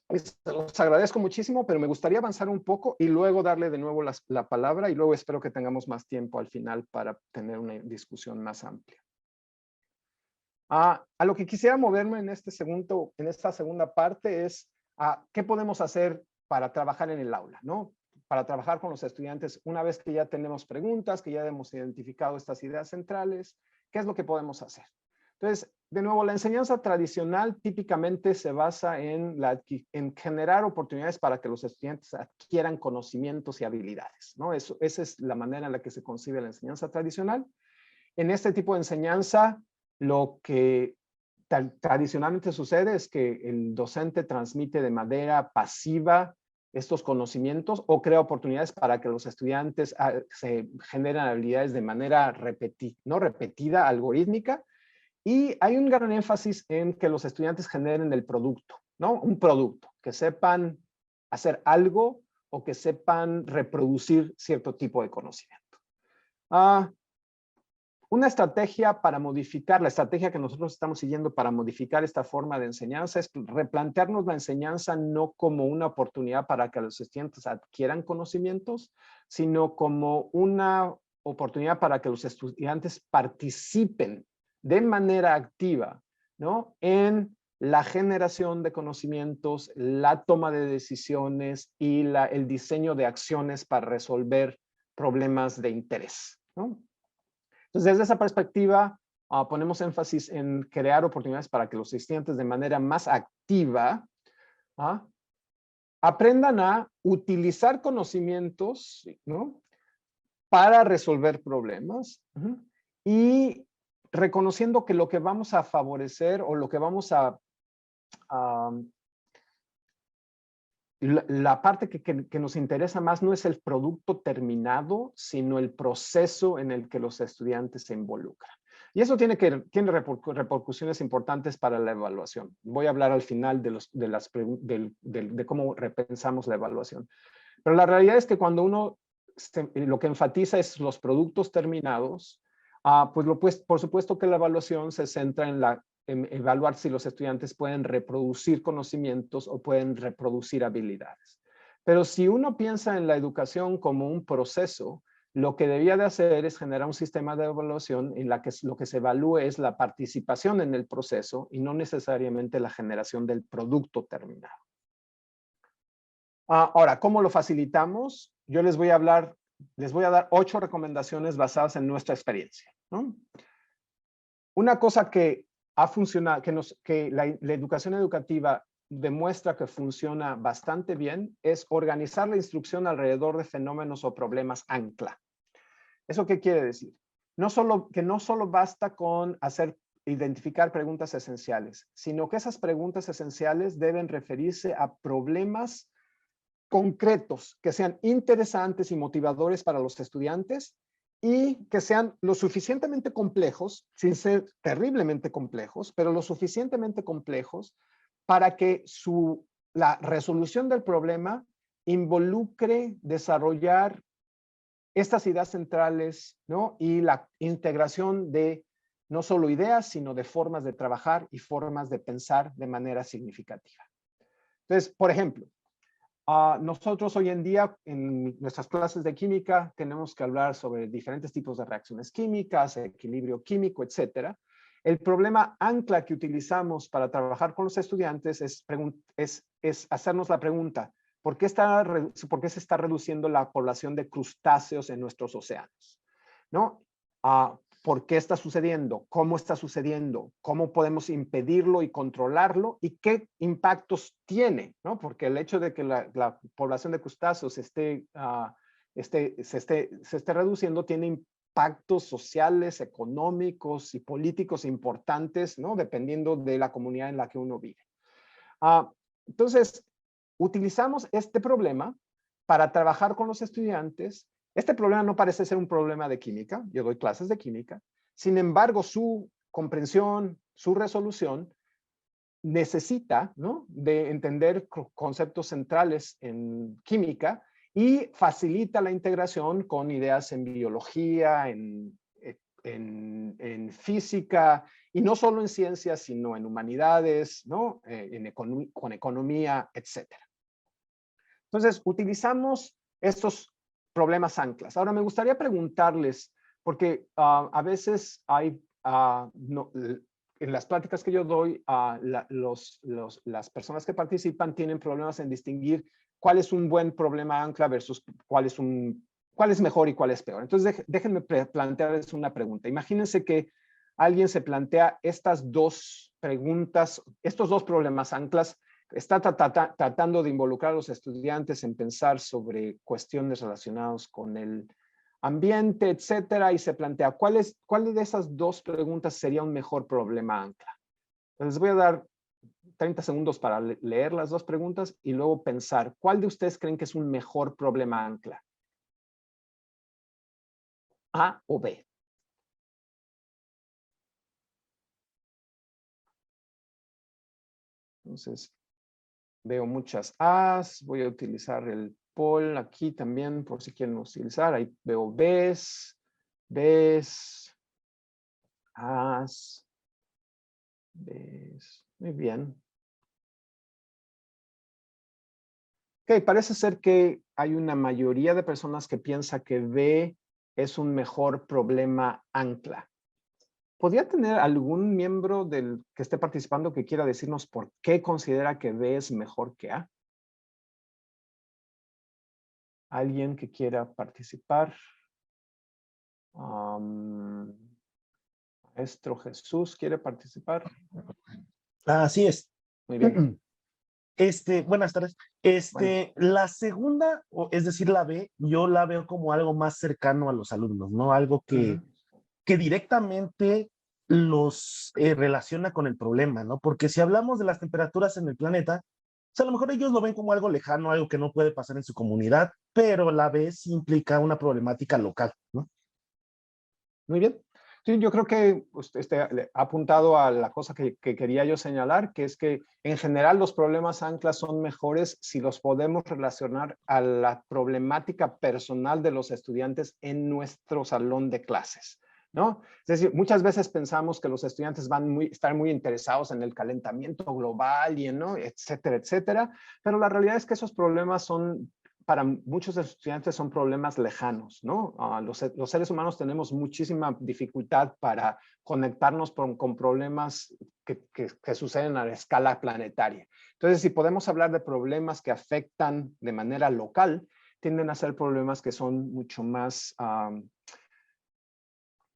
S1: Se los agradezco muchísimo, pero me gustaría avanzar un poco y luego darle de nuevo la palabra y luego espero que tengamos más tiempo al final para tener una discusión más amplia. A lo que quisiera moverme en esta segunda parte es qué podemos hacer para trabajar en el aula, ¿no? Para trabajar con los estudiantes una vez que ya tenemos preguntas, que ya hemos identificado estas ideas centrales, ¿qué es lo que podemos hacer? Entonces, de nuevo, la enseñanza tradicional típicamente se basa en generar oportunidades para que los estudiantes adquieran conocimientos y habilidades, ¿no? Esa es la manera en la que se concibe la enseñanza tradicional. En este tipo de enseñanza, lo que tradicionalmente sucede es que el docente transmite de manera pasiva estos conocimientos o crea oportunidades para que los estudiantes se generen habilidades de manera repetida, algorítmica. Y hay un gran énfasis en que los estudiantes generen el producto, ¿no? Un producto, que sepan hacer algo o que sepan reproducir cierto tipo de conocimiento. Una estrategia para modificar, la estrategia que nosotros estamos siguiendo para modificar esta forma de enseñanza es replantearnos la enseñanza no como una oportunidad para que los estudiantes adquieran conocimientos, sino como una oportunidad para que los estudiantes participen de manera activa, ¿no? En la generación de conocimientos, la toma de decisiones y el diseño de acciones para resolver problemas de interés, ¿no? Entonces, desde esa perspectiva, ponemos énfasis en crear oportunidades para que los estudiantes de manera más activa aprendan a utilizar conocimientos, ¿no? Para resolver problemas y reconociendo que lo que vamos a favorecer o lo que vamos la parte que nos interesa más no es el producto terminado, sino el proceso en el que los estudiantes se involucran. Y eso tiene repercusiones importantes para la evaluación. Voy a hablar al final de cómo repensamos la evaluación. Pero la realidad es que cuando uno lo que enfatiza es los productos terminados, pues por supuesto que la evaluación se centra en evaluar si los estudiantes pueden reproducir conocimientos o pueden reproducir habilidades. Pero si uno piensa en la educación como un proceso, lo que debía de hacer es generar un sistema de evaluación en la que lo que se evalúe es la participación en el proceso y no necesariamente la generación del producto terminado. Ahora, ¿cómo lo facilitamos? Yo les voy a dar 8 recomendaciones basadas en nuestra experiencia, ¿no? Una cosa que ha funcionado, que la educación educativa demuestra que funciona bastante bien es organizar la instrucción alrededor de fenómenos o problemas ancla. ¿Eso qué quiere decir? No solo basta con identificar preguntas esenciales, sino que esas preguntas esenciales deben referirse a problemas concretos que sean interesantes y motivadores para los estudiantes y que sean lo suficientemente complejos, sin ser terriblemente complejos, pero lo suficientemente complejos para que la resolución del problema involucre desarrollar estas ideas centrales, ¿no? Y la integración de no solo ideas, sino de formas de trabajar y formas de pensar de manera significativa. Entonces, por ejemplo, nosotros hoy en día en nuestras clases de química tenemos que hablar sobre diferentes tipos de reacciones químicas, equilibrio químico, etcétera. El problema ancla que utilizamos para trabajar con los estudiantes es hacernos la pregunta, ¿por qué se está reduciendo la población de crustáceos en nuestros océanos? ¿No? ¿Por qué está sucediendo? ¿Cómo está sucediendo? ¿Cómo podemos impedirlo y controlarlo? ¿Y qué impactos tiene? ¿No? Porque el hecho de que la población de crustáceos se esté reduciendo tiene impactos sociales, económicos y políticos importantes, ¿no? Dependiendo de la comunidad en la que uno vive. Entonces, utilizamos este problema para trabajar con los estudiantes. Este problema no parece ser un problema de química, yo doy clases de química, sin embargo su comprensión, su resolución necesita, ¿no?, de entender conceptos centrales en química y facilita la integración con ideas en biología, en física, y no solo en ciencias, sino en humanidades, ¿no? Con economía, etc. Entonces, utilizamos estos problemas anclas. Ahora, me gustaría preguntarles, porque a veces hay, en las pláticas que yo doy, las personas que participan tienen problemas en distinguir cuál es un buen problema ancla versus cuál es mejor y cuál es peor. Entonces, déjenme plantearles una pregunta. Imagínense que alguien se plantea estas dos preguntas, estos dos problemas anclas, está tratando de involucrar a los estudiantes en pensar sobre cuestiones relacionadas con el ambiente, etcétera, y se plantea cuál de esas dos preguntas sería un mejor problema ancla. Entonces, les voy a dar 30 segundos para leer las dos preguntas y luego pensar cuál de ustedes creen que es un mejor problema ancla. ¿A o B? Entonces, veo muchas A's. Voy a utilizar el poll aquí también por si quieren utilizar. Ahí veo B's, A's, B's. Muy bien. Ok, parece ser que hay una mayoría de personas que piensa que B es un mejor problema ancla. ¿Podría tener algún miembro que esté participando que quiera decirnos por qué considera que B es mejor que A? ¿Alguien que quiera participar? Maestro Jesús, ¿quiere participar?
S4: Así es.
S1: Muy bien.
S4: Buenas tardes.
S1: Bueno.
S4: La segunda, es decir, la B, yo la veo como algo más cercano a los alumnos, ¿no? Algo que directamente los relaciona con el problema, ¿no? Porque si hablamos de las temperaturas en el planeta, pues a lo mejor ellos lo ven como algo lejano, algo que no puede pasar en su comunidad, pero la B sí implica una problemática local, ¿no?
S1: Muy bien. Sí, yo creo que usted ha apuntado a la cosa que quería yo señalar, que es que en general los problemas anclas son mejores si los podemos relacionar a la problemática personal de los estudiantes en nuestro salón de clases, ¿no? Es decir, muchas veces pensamos que los estudiantes van estar muy interesados en el calentamiento global y ¿no? etcétera, etcétera, pero la realidad es que esos problemas son, para muchos estudiantes, son problemas lejanos, ¿no? Los seres humanos tenemos muchísima dificultad para conectarnos con problemas que suceden a la escala planetaria. Entonces, si podemos hablar de problemas que afectan de manera local, tienden a ser problemas que son mucho más,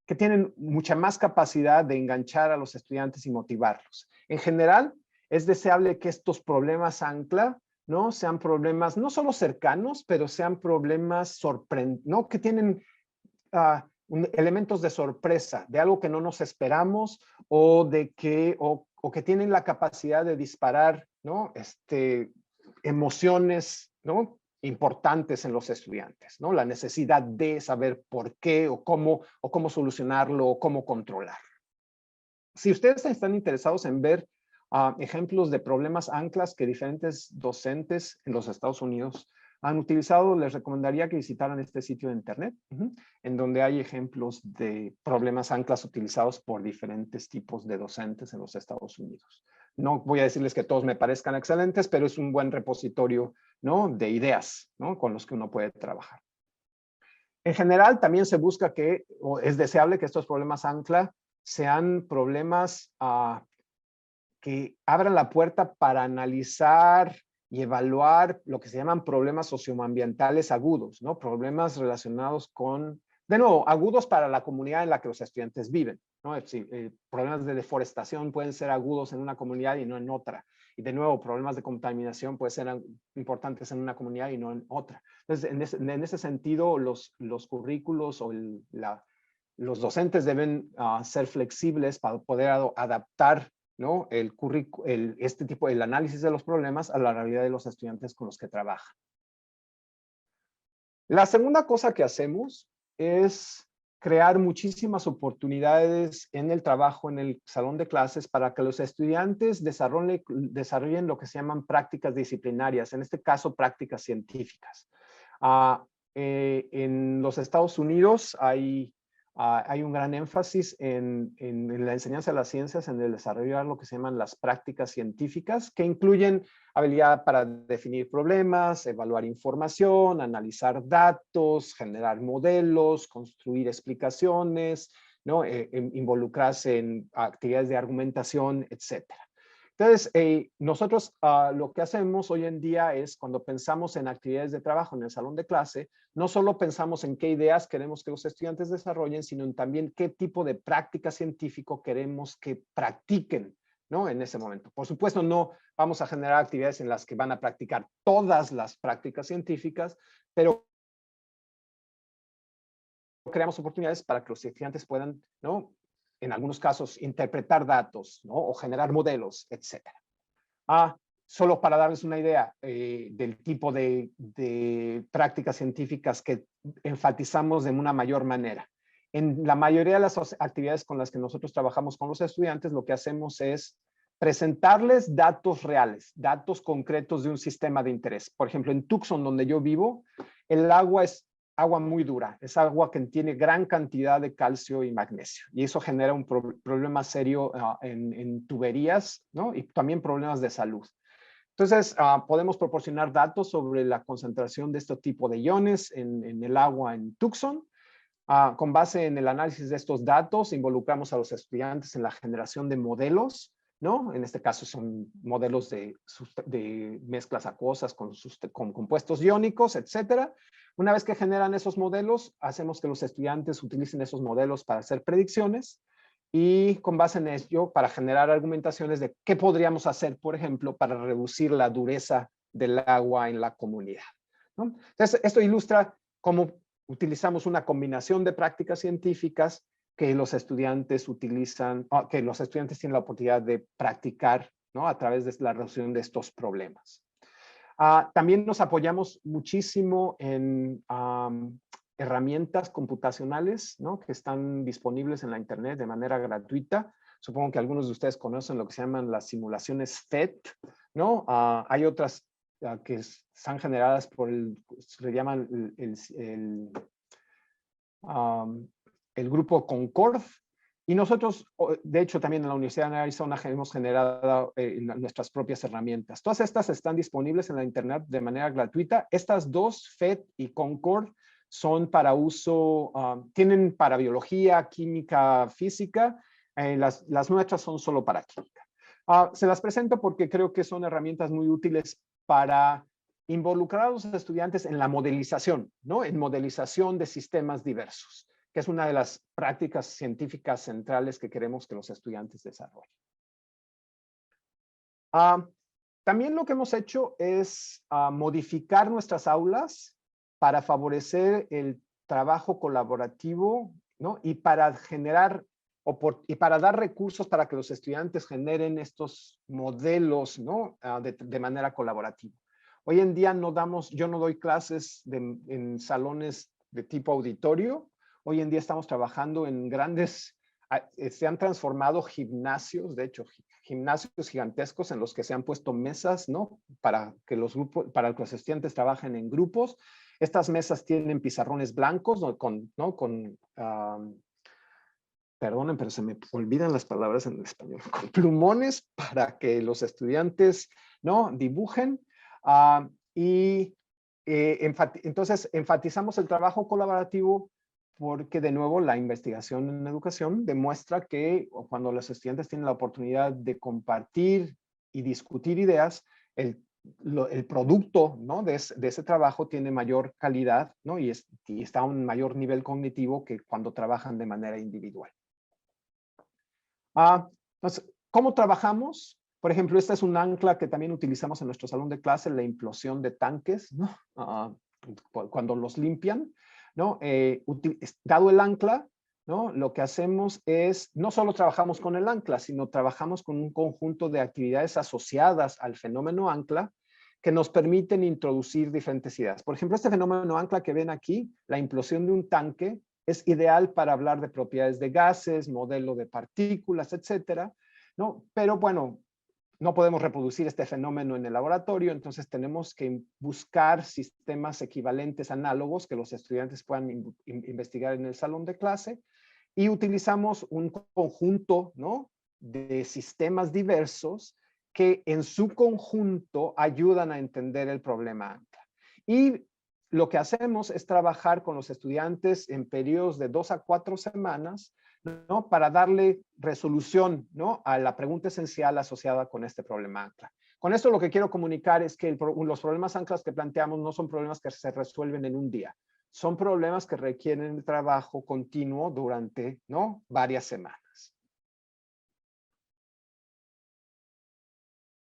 S1: que tienen mucha más capacidad de enganchar a los estudiantes y motivarlos. En general, es deseable que estos problemas ancla, ¿no? Sean problemas no solo cercanos, pero sean problemas sorprendentes, ¿no? Que tienen elementos de sorpresa, de algo que no nos esperamos o que tienen la capacidad de disparar, ¿no? Emociones, ¿no? Importantes en los estudiantes, ¿no? La necesidad de saber por qué o cómo solucionarlo o cómo controlarlo. Si ustedes están interesados en ver ejemplos de problemas anclas que diferentes docentes en los Estados Unidos han utilizado, les recomendaría que visitaran este sitio de internet, en donde hay ejemplos de problemas anclas utilizados por diferentes tipos de docentes en los Estados Unidos. No voy a decirles que todos me parezcan excelentes, pero es un buen repositorio, ¿no? De ideas, ¿no? Con los que uno puede trabajar. En general, también se busca o es deseable que estos problemas ancla sean problemas que abran la puerta para analizar y evaluar lo que se llaman problemas socioambientales agudos, ¿no? Problemas relacionados con, de nuevo, agudos para la comunidad en la que los estudiantes viven, ¿no? Problemas de deforestación pueden ser agudos en una comunidad y no en otra. Y de nuevo, problemas de contaminación pueden ser importantes en una comunidad y no en otra. Entonces, en ese sentido, los currículos o los docentes deben ser flexibles para poder adaptar, ¿no? el análisis de los problemas a la realidad de los estudiantes con los que trabajan. La segunda cosa que hacemos es crear muchísimas oportunidades en el trabajo, en el salón de clases, para que los estudiantes desarrollen lo que se llaman prácticas disciplinarias, en este caso prácticas científicas. En los Estados Unidos hay hay un gran énfasis en la enseñanza de las ciencias, en el desarrollar lo que se llaman las prácticas científicas, que incluyen habilidad para definir problemas, evaluar información, analizar datos, generar modelos, construir explicaciones, ¿no? Involucrarse en actividades de argumentación, etcétera. Entonces, nosotros lo que hacemos hoy en día es cuando pensamos en actividades de trabajo en el salón de clase, no solo pensamos en qué ideas queremos que los estudiantes desarrollen, sino en también qué tipo de práctica científico queremos que practiquen, ¿no? En ese momento. Por supuesto, no vamos a generar actividades en las que van a practicar todas las prácticas científicas, pero creamos oportunidades para que los estudiantes puedan, ¿no? En algunos casos, interpretar datos, ¿no? O generar modelos, etc. Solo para darles una idea del tipo de prácticas científicas que enfatizamos de una mayor manera. En la mayoría de las actividades con las que nosotros trabajamos con los estudiantes, lo que hacemos es presentarles datos reales, datos concretos de un sistema de interés. Por ejemplo, en Tucson, donde yo vivo, el agua es agua muy dura, es agua que tiene gran cantidad de calcio y magnesio, y eso genera un problema serio en tuberías, ¿no? Y también problemas de salud. Entonces, podemos proporcionar datos sobre la concentración de este tipo de iones en el agua en Tucson. Con base en el análisis de estos datos, involucramos a los estudiantes en la generación de modelos, ¿no? En este caso son modelos de mezclas acuosas con compuestos iónicos, etcétera. Una vez que generan esos modelos, hacemos que los estudiantes utilicen esos modelos para hacer predicciones y con base en ello para generar argumentaciones de qué podríamos hacer, por ejemplo, para reducir la dureza del agua en la comunidad, ¿no? Entonces, esto ilustra cómo utilizamos una combinación de prácticas científicas que los estudiantes utilizan, que los estudiantes tienen la oportunidad de practicar, ¿no? A través de la resolución de estos problemas. También nos apoyamos muchísimo en herramientas computacionales, ¿no? Que están disponibles en la internet de manera gratuita. Supongo que algunos de ustedes conocen lo que se llaman las simulaciones PhET, ¿no? Hay otras que están generadas por se llaman el grupo Concord. Y nosotros, de hecho, también en la Universidad de Arizona hemos generado nuestras propias herramientas. Todas estas están disponibles en la internet de manera gratuita. Estas dos, PhET y Concord, son para uso, tienen para biología, química, física. Las nuestras son solo para química. Se las presento porque creo que son herramientas muy útiles para involucrar a los estudiantes en la modelización, ¿no? En modelización de sistemas diversos, que es una de las prácticas científicas centrales que queremos que los estudiantes desarrollen. También lo que hemos hecho es modificar nuestras aulas para favorecer el trabajo colaborativo, ¿no? Y para generar y para dar recursos para que los estudiantes generen estos modelos, ¿no? De manera colaborativa. Hoy en día yo no doy clases en salones de tipo auditorio. Hoy en día estamos trabajando en grandes, se han transformado gimnasios, de hecho, gimnasios gigantescos en los que se han puesto mesas, ¿no? Para que los estudiantes trabajen en grupos. Estas mesas tienen pizarrones blancos, ¿no? Perdonen, pero se me olvidan las palabras en español, con plumones para que los estudiantes, ¿no? Dibujen. Entonces, enfatizamos el trabajo colaborativo porque, de nuevo, la investigación en educación demuestra que cuando los estudiantes tienen la oportunidad de compartir y discutir ideas, el producto, ¿no? de ese trabajo tiene mayor calidad, ¿no? y está a un mayor nivel cognitivo que cuando trabajan de manera individual. Entonces, ¿cómo trabajamos? Por ejemplo, esta es un ancla que también utilizamos en nuestro salón de clase, la implosión de tanques, ¿no? Cuando los limpian, ¿no? Dado el ancla, ¿no? Lo que hacemos es, no solo trabajamos con el ancla, sino trabajamos con un conjunto de actividades asociadas al fenómeno ancla que nos permiten introducir diferentes ideas. Por ejemplo, este fenómeno ancla que ven aquí, la implosión de un tanque, es ideal para hablar de propiedades de gases, modelo de partículas, etcétera, ¿no? Pero bueno, no podemos reproducir este fenómeno en el laboratorio, entonces tenemos que buscar sistemas equivalentes análogos que los estudiantes puedan investigar en el salón de clase. y utilizamos un conjunto, ¿no?, de sistemas diversos que en su conjunto ayudan a entender el problema ancla. Y lo que hacemos es trabajar con los estudiantes en periodos de 2 a 4 semanas, ¿no?, para darle resolución, ¿no?, a la pregunta esencial asociada con este problema ancla. Con esto lo que quiero comunicar es que los problemas anclas que planteamos no son problemas que se resuelven en un día. Son problemas que requieren trabajo continuo durante, ¿no?, varias semanas.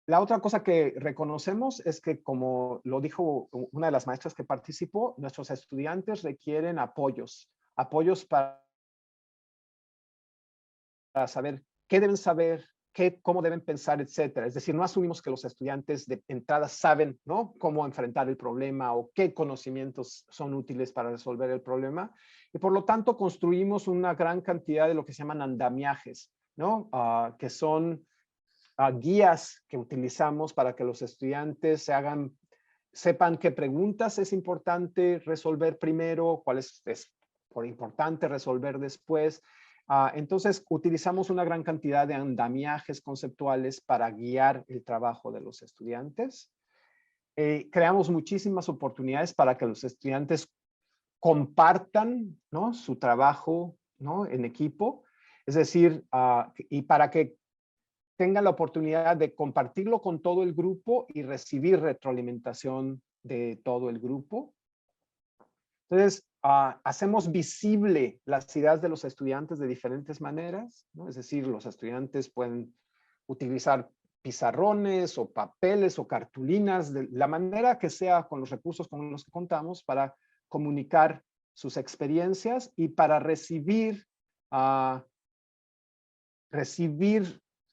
S1: La otra cosa que reconocemos es que, como lo dijo una de las maestras que participó, nuestros estudiantes requieren apoyos para saber qué deben saber, cómo deben pensar, etcétera. Es decir, no asumimos que los estudiantes de entrada saben, ¿no?, cómo enfrentar el problema o qué conocimientos son útiles para resolver el problema. Y por lo tanto, construimos una gran cantidad de lo que se llaman andamiajes, ¿no?, que son guías que utilizamos para que los estudiantes sepan qué preguntas es importante resolver primero, cuáles es importante resolver después. Entonces, utilizamos una gran cantidad de andamiajes conceptuales para guiar el trabajo de los estudiantes. Creamos muchísimas oportunidades para que los estudiantes compartan, ¿no?, su trabajo, ¿no?, en equipo. Es decir, y para que tengan la oportunidad de compartirlo con todo el grupo y recibir retroalimentación de todo el grupo. Entonces, hacemos visible las ideas de los estudiantes de diferentes maneras, ¿no? Es decir, los estudiantes pueden utilizar pizarrones o papeles o cartulinas, de la manera que sea, con los recursos con los que contamos, para comunicar sus experiencias y para recibir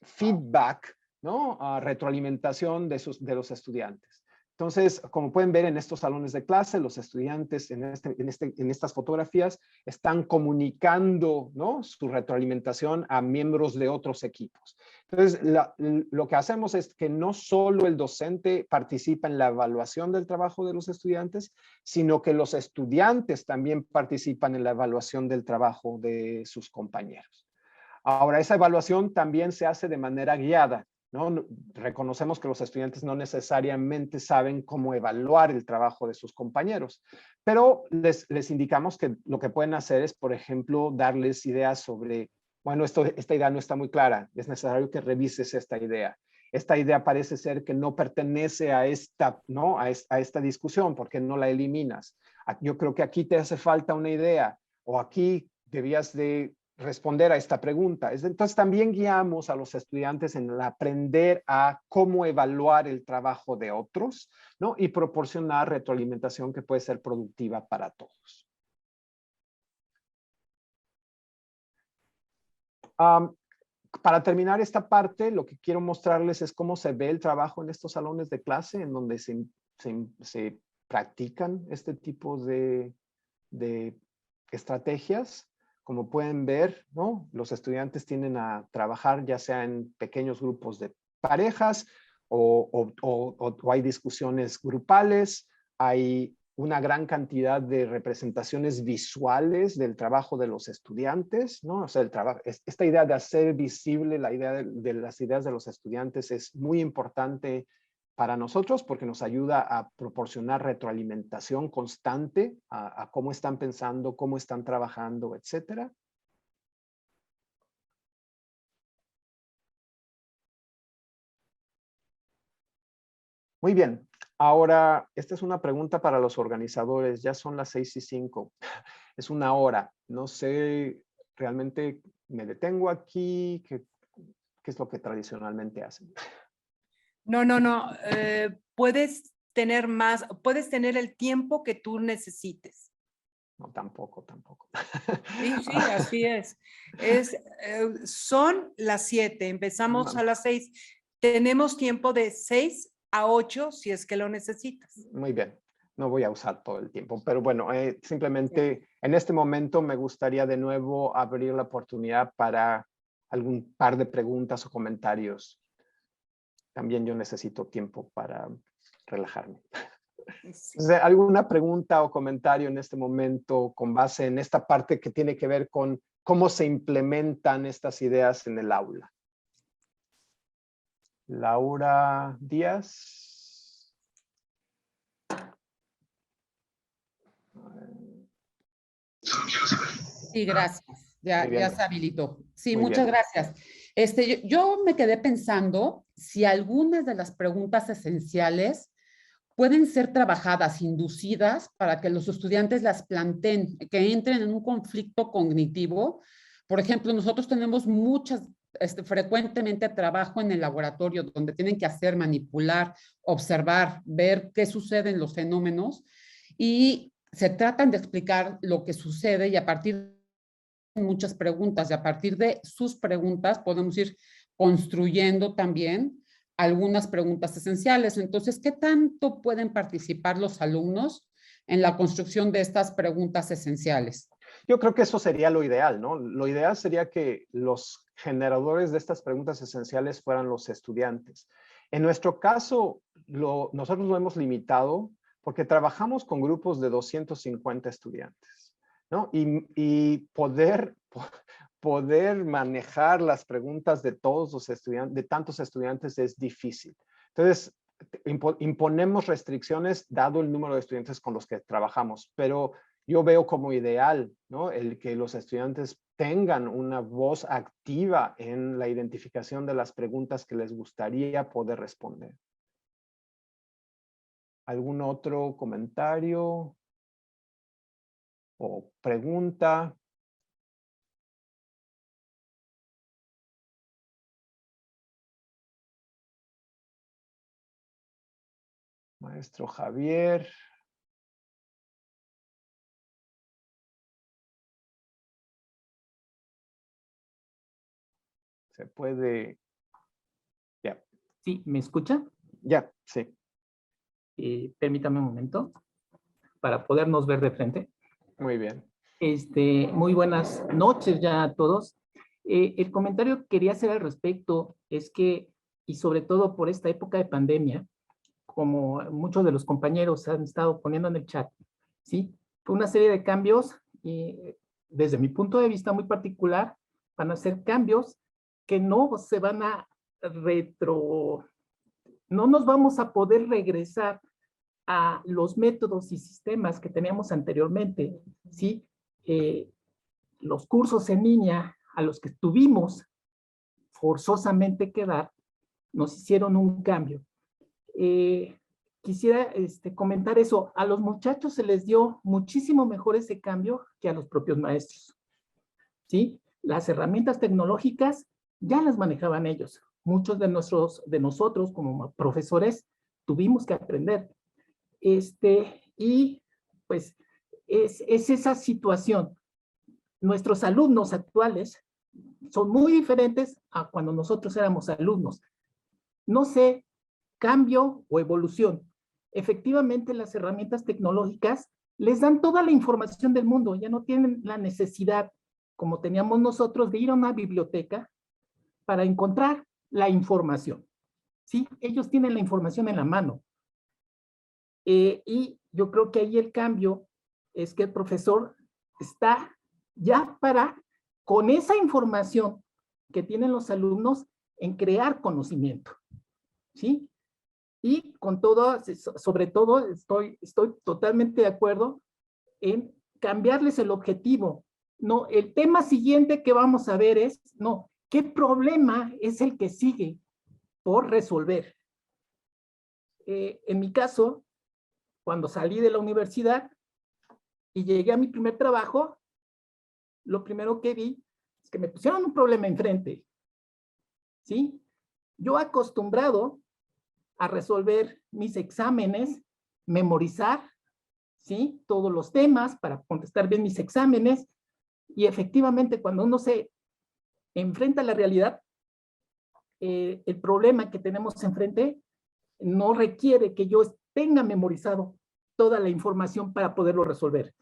S1: feedback, ¿no?, retroalimentación de los estudiantes. Entonces, como pueden ver en estos salones de clase, los estudiantes en estas fotografías están comunicando, ¿no?, su retroalimentación a miembros de otros equipos. Entonces, lo que hacemos es que no solo el docente participa en la evaluación del trabajo de los estudiantes, sino que los estudiantes también participan en la evaluación del trabajo de sus compañeros. Ahora, esa evaluación también se hace de manera guiada, ¿no? Reconocemos que los estudiantes no necesariamente saben cómo evaluar el trabajo de sus compañeros, pero les indicamos que lo que pueden hacer es, por ejemplo, darles ideas sobre, bueno, esta idea no está muy clara, es necesario que revises esta idea. Esta idea parece ser que no pertenece a esta, ¿no?, a esta discusión, porque no la eliminas. Yo creo que aquí te hace falta una idea, o aquí debías de responder a esta pregunta. Entonces también guiamos a los estudiantes en el aprender a cómo evaluar el trabajo de otros, ¿no?, y proporcionar retroalimentación que puede ser productiva para todos. Para terminar esta parte, lo que quiero mostrarles es cómo se ve el trabajo en estos salones de clase en donde se practican este tipo de estrategias. Como pueden ver, ¿no?, los estudiantes tienden a trabajar ya sea en pequeños grupos de parejas o hay discusiones grupales, hay una gran cantidad de representaciones visuales del trabajo de los estudiantes, ¿no? O sea, esta idea de hacer visible la idea de las ideas de los estudiantes es muy importante para nosotros porque nos ayuda a proporcionar retroalimentación constante a cómo están pensando, cómo están trabajando, etcétera. Muy bien. Ahora, esta es una pregunta para los organizadores. Ya son las 6:05. Es una hora. No sé, realmente me detengo aquí. ¿Qué es lo que tradicionalmente hacen?
S5: No. Puedes tener puedes tener el tiempo que tú necesites.
S1: No, tampoco.
S5: Sí, así es. Son las 7, empezamos a las 6. Tenemos tiempo de 6 a 8 si es que lo necesitas.
S1: Muy bien. No voy a usar todo el tiempo, pero bueno, simplemente en este momento me gustaría de nuevo abrir la oportunidad para algún par de preguntas o comentarios. También yo necesito tiempo para relajarme.
S5: Sí.
S1: ¿Alguna pregunta o comentario en este momento con base en esta parte que tiene que ver con cómo se implementan estas ideas en el aula. Laura Díaz.
S6: Sí, gracias. Ya,
S1: Muy bien.
S6: ya se habilitó. Sí,
S1: Muy
S6: muchas
S1: bien.
S6: gracias. Yo me quedé pensando si algunas de las preguntas esenciales pueden ser trabajadas, inducidas, para que los estudiantes las planteen, que entren en un conflicto cognitivo. Por ejemplo, nosotros tenemos frecuentemente trabajo en el laboratorio donde tienen que hacer, manipular, observar, ver qué sucede en los fenómenos y se tratan de explicar lo que sucede y a partir de muchas preguntas y a partir de sus preguntas podemos ir construyendo también algunas preguntas esenciales. Entonces, ¿qué tanto pueden participar los alumnos en la construcción de estas preguntas esenciales?
S1: Yo creo que eso sería lo ideal, ¿no? Lo ideal sería que los generadores de estas preguntas esenciales fueran los estudiantes. En nuestro caso, nosotros lo hemos limitado porque trabajamos con grupos de 250 estudiantes, ¿no? Y poder manejar las preguntas de todos los estudiantes, de tantos estudiantes, es difícil. Entonces, imponemos restricciones dado el número de estudiantes con los que trabajamos, pero yo veo como ideal, ¿no?, el que los estudiantes tengan una voz activa en la identificación de las preguntas que les gustaría poder responder. ¿Algún otro comentario o pregunta? Maestro Javier. Se puede. Ya.
S7: Sí, ¿me escucha?
S1: Ya, sí.
S7: Permítame un momento para podernos ver de frente.
S1: Muy bien.
S7: Muy buenas noches ya a todos. El comentario que quería hacer al respecto es que, y sobre todo por esta época de pandemia, como muchos de los compañeros han estado poniendo en el chat, ¿sí? Fue una serie de cambios y desde mi punto de vista muy particular van a ser cambios que no se van a no nos vamos a poder regresar a los métodos y sistemas que teníamos anteriormente, ¿sí? Los cursos en línea a los que tuvimos forzosamente que dar, nos hicieron un cambio. Quisiera comentar eso. A los muchachos se les dio muchísimo mejor ese cambio que a los propios maestros, ¿sí? Las herramientas tecnológicas ya las manejaban ellos. Muchos de nosotros como profesores tuvimos que aprender. Y pues es esa situación. Nuestros alumnos actuales son muy diferentes a cuando nosotros éramos alumnos. No sé, cambio o evolución. Efectivamente, las herramientas tecnológicas les dan toda la información del mundo. Ya no tienen la necesidad, como teníamos nosotros, de ir a una biblioteca para encontrar la información, ¿sí? Ellos tienen la información en la mano. Y yo creo que ahí el cambio es que el profesor está ya con esa información que tienen los alumnos, en crear conocimiento, ¿sí? Y con todo, sobre todo, estoy totalmente de acuerdo en cambiarles el objetivo. No, el tema siguiente que vamos a ver es, no, ¿qué problema es el que sigue por resolver? En mi caso, cuando salí de la universidad y llegué a mi primer trabajo, lo primero que vi es que me pusieron un problema enfrente, ¿sí? Yo acostumbrado a resolver mis exámenes, memorizar, ¿sí? Todos los temas para contestar bien mis exámenes, y efectivamente cuando uno se enfrenta a la realidad, el problema que tenemos enfrente no requiere que yo tenga memorizado toda la información para poderlo resolver.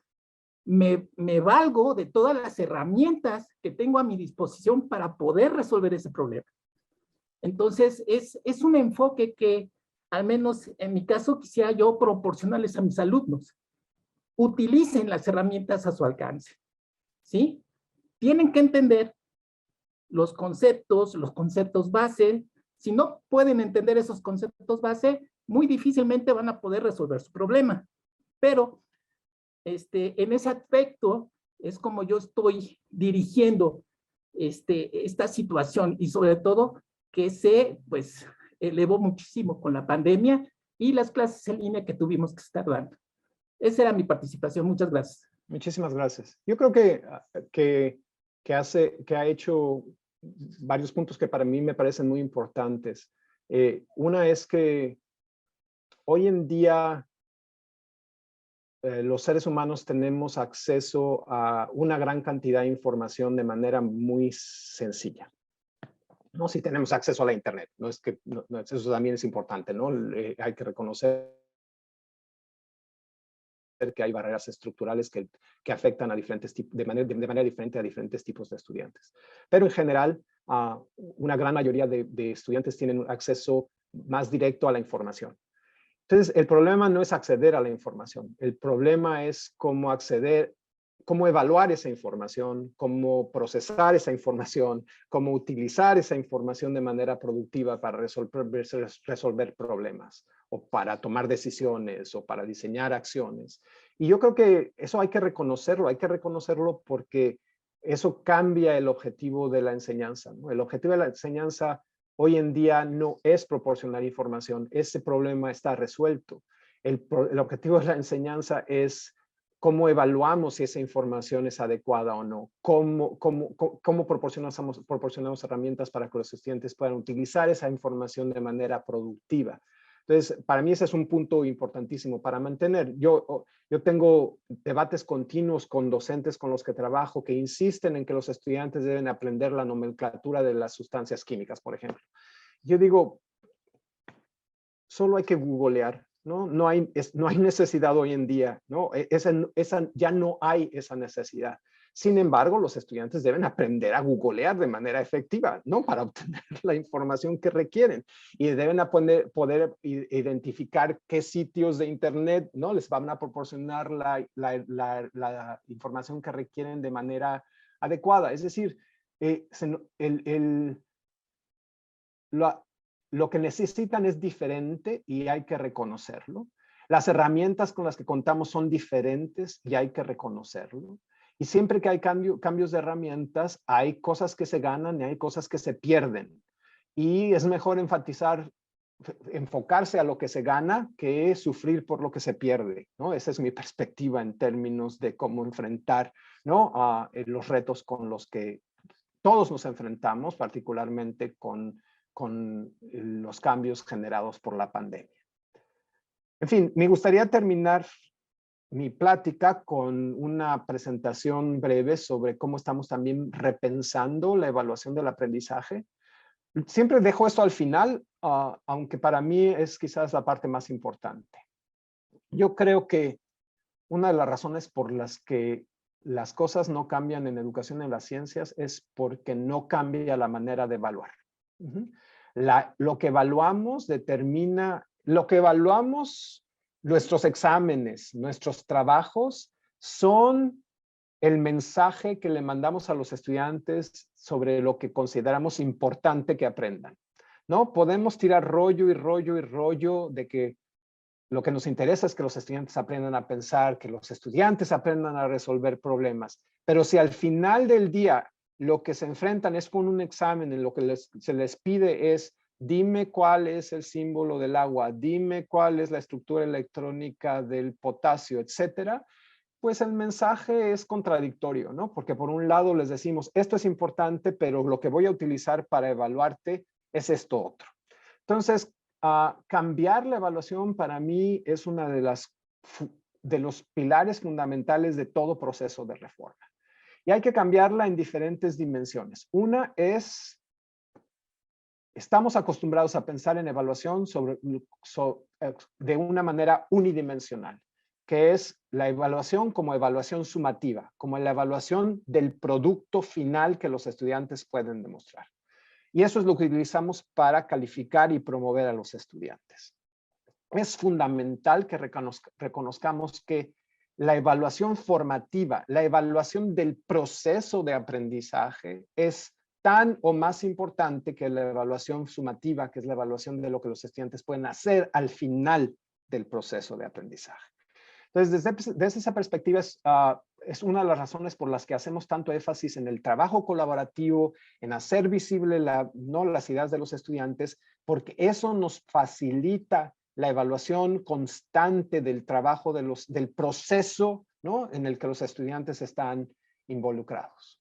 S7: Me valgo de todas las herramientas que tengo a mi disposición para poder resolver ese problema. Entonces, es un enfoque que, al menos en mi caso, quisiera yo proporcionarles a mis alumnos. Utilicen las herramientas a su alcance, ¿sí? tienen que entender los conceptos base. Si no pueden entender esos conceptos base, muy difícilmente van a poder resolver su problema. Pero en ese aspecto es como yo estoy dirigiendo esta situación, y sobre todo que se pues elevó muchísimo con la pandemia y las clases en línea que tuvimos que estar dando. Esa era mi participación. Muchas gracias.
S1: Muchísimas gracias. Yo creo que ha hecho varios puntos que para mí me parecen muy importantes. Una es que hoy en día los seres humanos tenemos acceso a una gran cantidad de información de manera muy sencilla. No, si tenemos acceso a la internet, no es que eso también es importante, ¿no? Hay que reconocer que hay barreras estructurales que afectan a diferentes tipos, de manera diferente a diferentes tipos de estudiantes. Pero en general, una gran mayoría de estudiantes tienen acceso más directo a la información. Entonces, el problema no es acceder a la información. El problema es cómo acceder, cómo evaluar esa información, cómo procesar esa información, cómo utilizar esa información de manera productiva para resolver problemas, o para tomar decisiones, o para diseñar acciones. Y yo creo que eso hay que reconocerlo porque eso cambia el objetivo de la enseñanza, ¿no? El objetivo de la enseñanza hoy en día no es proporcionar información. Ese problema está resuelto. El objetivo de la enseñanza es cómo evaluamos si esa información es adecuada o no. Cómo proporcionamos herramientas para que los estudiantes puedan utilizar esa información de manera productiva. Entonces, para mí ese es un punto importantísimo para mantener. Yo tengo debates continuos con docentes con los que trabajo que insisten en que los estudiantes deben aprender la nomenclatura de las sustancias químicas, por ejemplo. Yo digo, solo hay que googlear, ¿no? No hay necesidad hoy en día, ¿no? Ya no hay esa necesidad. Sin embargo, los estudiantes deben aprender a googlear de manera efectiva, ¿no? Para obtener la información que requieren. Y deben poder identificar qué sitios de internet, ¿no? Les van a proporcionar la información que requieren de manera adecuada. Es decir, lo que necesitan es diferente y hay que reconocerlo. Las herramientas con las que contamos son diferentes y hay que reconocerlo. Y siempre que hay cambios de herramientas, hay cosas que se ganan y hay cosas que se pierden. Y es mejor enfocarse a lo que se gana que sufrir por lo que se pierde, ¿no? Esa es mi perspectiva en términos de cómo enfrentar, ¿no? Los retos con los que todos nos enfrentamos, particularmente con los cambios generados por la pandemia. En fin, me gustaría terminar mi plática con una presentación breve sobre cómo estamos también repensando la evaluación del aprendizaje. Siempre dejo esto al final, aunque para mí es quizás la parte más importante. Yo creo que una de las razones por las que las cosas no cambian en educación en las ciencias es porque no cambia la manera de evaluar. Lo que evaluamos determina, nuestros exámenes, nuestros trabajos son el mensaje que le mandamos a los estudiantes sobre lo que consideramos importante que aprendan, ¿no? Podemos tirar rollo y rollo y rollo de que lo que nos interesa es que los estudiantes aprendan a pensar, que los estudiantes aprendan a resolver problemas, pero si al final del día lo que se enfrentan es con un examen en lo que se les pide es dime cuál es el símbolo del agua, dime cuál es la estructura electrónica del potasio, etcétera, pues el mensaje es contradictorio, ¿no? Porque por un lado les decimos, esto es importante, pero lo que voy a utilizar para evaluarte es esto otro. Entonces, cambiar la evaluación para mí es una de los pilares fundamentales de todo proceso de reforma. Y hay que cambiarla en diferentes dimensiones. Una es, estamos acostumbrados a pensar en evaluación de una manera unidimensional, que es la evaluación como evaluación sumativa, como la evaluación del producto final que los estudiantes pueden demostrar. Y eso es lo que utilizamos para calificar y promover a los estudiantes. Es fundamental que reconozcamos que la evaluación formativa, la evaluación del proceso de aprendizaje es tan o más importante que la evaluación sumativa, que es la evaluación de lo que los estudiantes pueden hacer al final del proceso de aprendizaje. Entonces, desde esa perspectiva es una de las razones por las que hacemos tanto énfasis en el trabajo colaborativo, en hacer visible las ideas de los estudiantes, porque eso nos facilita la evaluación constante del trabajo, del proceso, ¿no?, en el que los estudiantes están involucrados.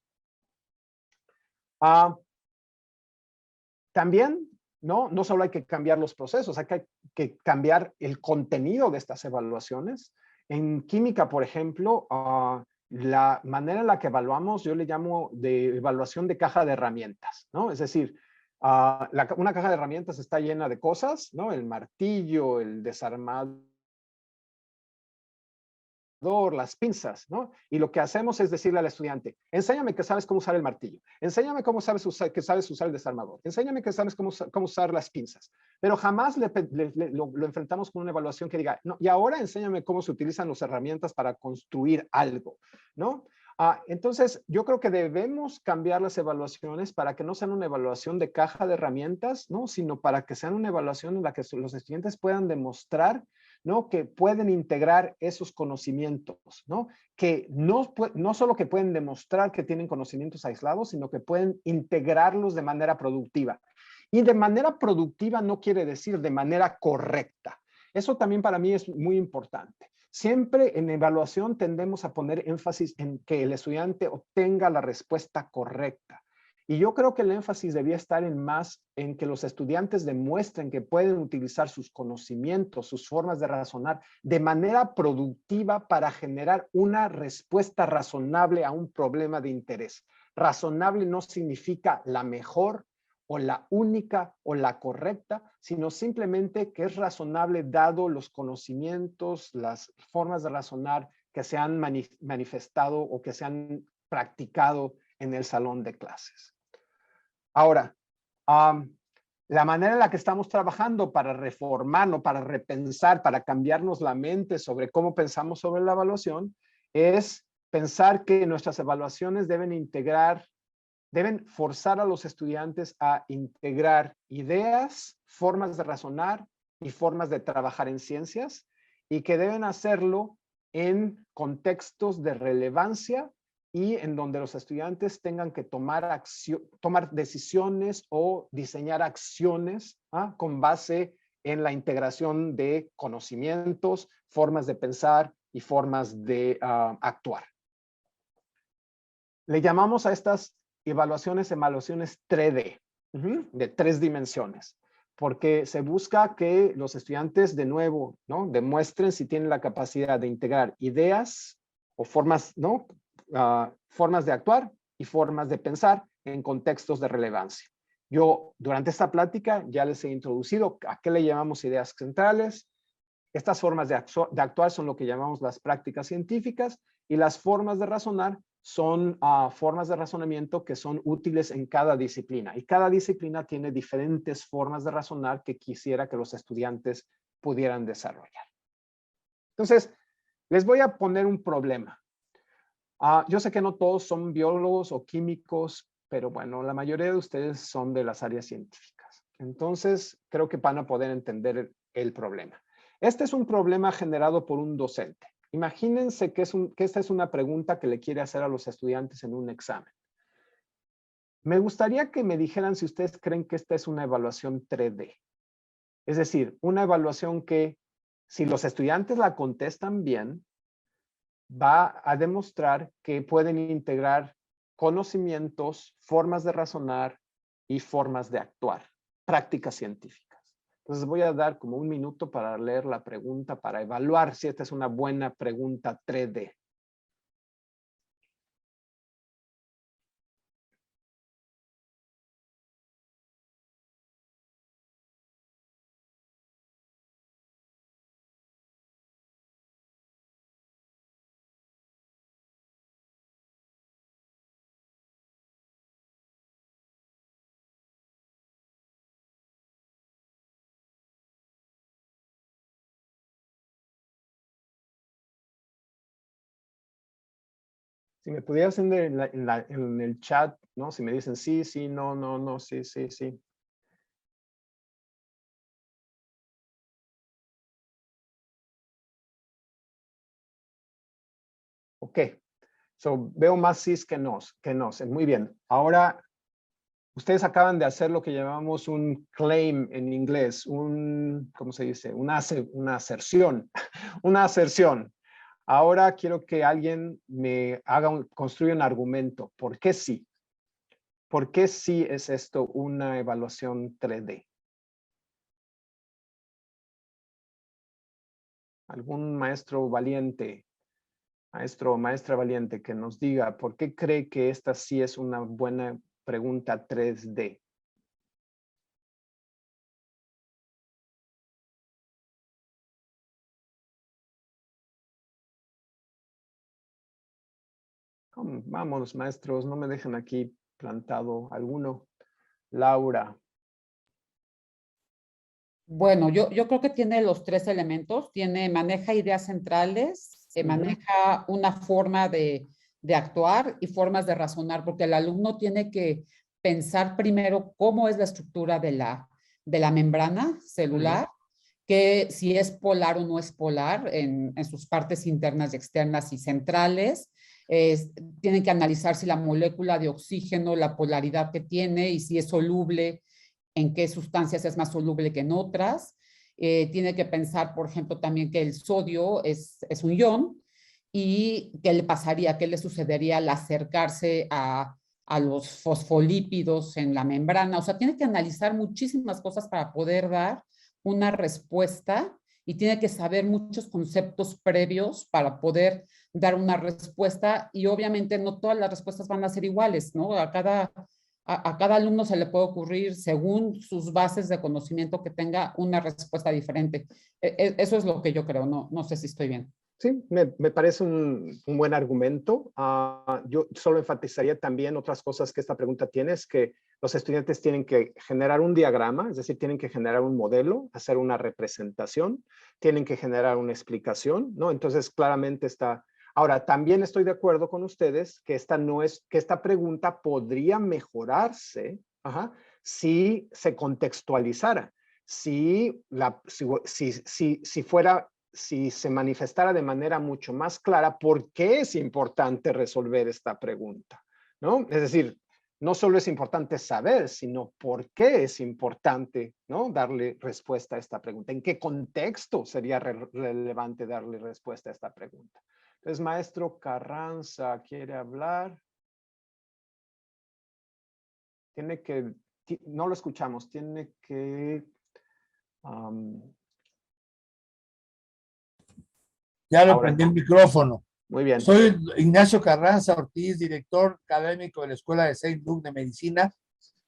S1: También, no solo hay que cambiar los procesos, hay que cambiar el contenido de estas evaluaciones. En química, por ejemplo, la manera en la que evaluamos, yo le llamo de evaluación de caja de herramientas, ¿no? Es decir, una caja de herramientas está llena de cosas, ¿no? El martillo, el desarmador, las pinzas, ¿no? Y lo que hacemos es decirle al estudiante, enséñame que sabes cómo usar el martillo, enséñame cómo sabes que sabes usar el desarmador, enséñame que sabes cómo usar las pinzas, pero jamás lo enfrentamos con una evaluación que diga, no, y ahora enséñame cómo se utilizan las herramientas para construir algo, ¿no? Entonces, yo creo que debemos cambiar las evaluaciones para que no sean una evaluación de caja de herramientas, ¿no?, sino para que sean una evaluación en la que los estudiantes puedan demostrar, ¿no?, que pueden integrar esos conocimientos, ¿no? Que no solo que pueden demostrar que tienen conocimientos aislados, sino que pueden integrarlos de manera productiva. Y de manera productiva no quiere decir de manera correcta. Eso también para mí es muy importante. Siempre en evaluación tendemos a poner énfasis en que el estudiante obtenga la respuesta correcta. Y yo creo que el énfasis debía estar en que los estudiantes demuestren que pueden utilizar sus conocimientos, sus formas de razonar de manera productiva para generar una respuesta razonable a un problema de interés. Razonable no significa la mejor o la única o la correcta, sino simplemente que es razonable dado los conocimientos, las formas de razonar que se han manifestado o que se han practicado en el salón de clases. Ahora, la manera en la que estamos trabajando para reformarnos, para repensar, para cambiarnos la mente sobre cómo pensamos sobre la evaluación, es pensar que nuestras evaluaciones deben forzar a los estudiantes a integrar ideas, formas de razonar y formas de trabajar en ciencias, y que deben hacerlo en contextos de relevancia y en donde los estudiantes tengan que tomar decisiones o diseñar acciones con base en la integración de conocimientos, formas de pensar y formas de actuar. Le llamamos a estas evaluaciones 3D, de 3 dimensiones, porque se busca que los estudiantes de nuevo, ¿no?, demuestren si tienen la capacidad de integrar ideas o formas, ¿no?, formas de actuar y formas de pensar en contextos de relevancia. Yo durante esta plática ya les he introducido a qué le llamamos ideas centrales. Estas formas de actuar son lo que llamamos las prácticas científicas, y las formas de razonar son formas de razonamiento que son útiles en cada disciplina. Y cada disciplina tiene diferentes formas de razonar que quisiera que los estudiantes pudieran desarrollar. Entonces, les voy a poner un problema. Yo sé que no todos son biólogos o químicos, pero bueno, la mayoría de ustedes son de las áreas científicas. Entonces, creo que van a poder entender el problema. Este es un problema generado por un docente. Imagínense que esta es una pregunta que le quiere hacer a los estudiantes en un examen. Me gustaría que me dijeran si ustedes creen que esta es una evaluación 3D. Es decir, una evaluación que, si los estudiantes la contestan bien, va a demostrar que pueden integrar conocimientos, formas de razonar y formas de actuar, prácticas científicas. Entonces voy a dar como un minuto para leer la pregunta, para evaluar si esta es una buena pregunta 3D. Si me pudieras en el chat, ¿no? Si me dicen sí, sí, no, no, no, sí, sí, sí. Ok. So, veo más sís que nos, Muy bien. Ahora, ustedes acaban de hacer lo que llamamos un claim en inglés, ¿cómo se dice? Una aserción, una aserción. Ahora quiero que alguien me construya un argumento. ¿Por qué sí? ¿Por qué sí es esto una evaluación 3D? ¿Algún maestro valiente? Maestro o maestra valiente que nos diga por qué cree que esta sí es una buena pregunta 3D. Vamos, maestros, no me dejen aquí plantado alguno. Laura.
S6: Bueno, yo creo que tiene los tres elementos. Maneja ideas centrales, maneja una forma de actuar y formas de razonar, porque el alumno tiene que pensar primero cómo es la estructura de la membrana celular, que si es polar o no es polar en sus partes internas y externas y centrales. Tienen que analizar si la molécula de oxígeno, la polaridad que tiene y si es soluble, en qué sustancias es más soluble que en otras. Tiene que pensar, por ejemplo, también que el sodio es un ion y qué le pasaría, qué le sucedería al acercarse a los fosfolípidos en la membrana. O sea, tiene que analizar muchísimas cosas para poder dar una respuesta y tiene que saber muchos conceptos previos para poder dar una respuesta y obviamente no todas las respuestas van a ser iguales, ¿no? A cada alumno se le puede ocurrir, según sus bases de conocimiento que tenga, una respuesta diferente. Eso es lo que yo creo, no sé si estoy bien.
S1: Sí, me parece un buen argumento. Yo solo enfatizaría también otras cosas que esta pregunta tiene, es que los estudiantes tienen que generar un diagrama, es decir, tienen que generar un modelo, hacer una representación, tienen que generar una explicación, ¿no? Entonces, claramente está. Ahora, también estoy de acuerdo con ustedes que esta pregunta podría mejorarse, si se contextualizara, si se manifestara de manera mucho más clara por qué es importante resolver esta pregunta, ¿no? Es decir, no solo es importante saber, sino por qué es importante, ¿no? Darle respuesta a esta pregunta. ¿En qué contexto sería relevante darle respuesta a esta pregunta? Entonces, maestro Carranza, ¿quiere hablar? No lo escuchamos, tiene que...
S8: Ya lo prendí el micrófono.
S1: Muy bien.
S8: Soy Ignacio Carranza Ortiz, director académico de la Escuela de St. Luke de Medicina.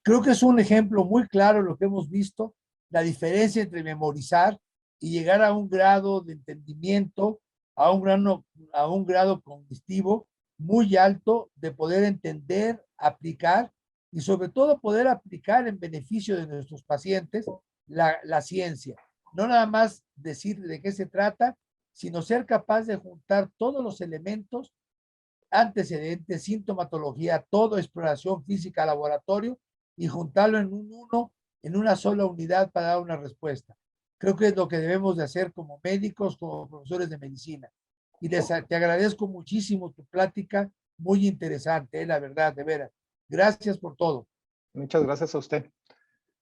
S8: Creo que es un ejemplo muy claro lo que hemos visto, la diferencia entre memorizar y llegar a un grado de entendimiento, a un grado cognitivo muy alto de poder entender, aplicar y sobre todo poder aplicar en beneficio de nuestros pacientes la ciencia. No nada más decir de qué se trata, sino ser capaz de juntar todos los elementos, antecedentes, sintomatología, todo, exploración física, laboratorio, y juntarlo en una sola unidad para dar una respuesta. Creo que es lo que debemos de hacer como médicos, como profesores de medicina. Y te agradezco muchísimo tu plática, muy interesante, la verdad, de veras. Gracias por todo.
S1: Muchas gracias a usted.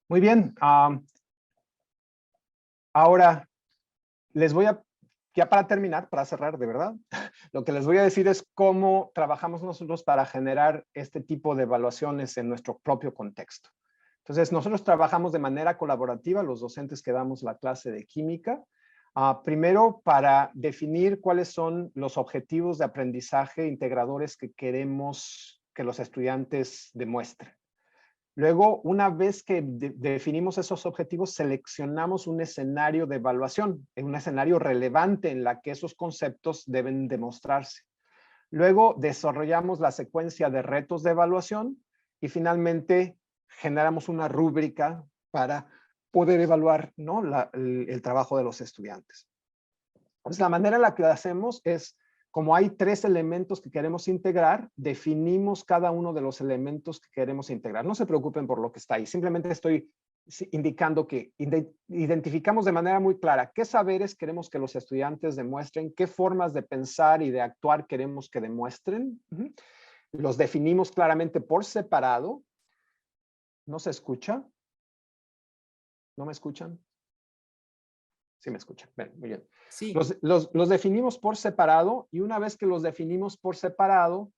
S1: Muy bien. Ahora, ya para terminar, para cerrar, de verdad, lo que les voy a decir es cómo trabajamos nosotros para generar este tipo de evaluaciones en nuestro propio contexto. Entonces, nosotros trabajamos de manera colaborativa, los docentes que damos la clase de química, primero para definir cuáles son los objetivos de aprendizaje integradores que queremos que los estudiantes demuestren. Luego, una vez que definimos esos objetivos, seleccionamos un escenario de evaluación, un escenario relevante en la que esos conceptos deben demostrarse. Luego, desarrollamos la secuencia de retos de evaluación y finalmente generamos una rúbrica para poder evaluar, ¿no? el trabajo de los estudiantes. Entonces, la manera en la que lo hacemos es como hay 3 elementos que queremos integrar, definimos cada uno de los elementos que queremos integrar. No se preocupen por lo que está ahí, simplemente estoy indicando que identificamos de manera muy clara qué saberes queremos que los estudiantes demuestren, qué formas de pensar y de actuar queremos que demuestren. Los definimos claramente por separado. ¿No se escucha? ¿No me escuchan? Sí me escuchan. Bien, muy bien.
S5: Sí.
S1: Los definimos por separado y una vez que los definimos por separado,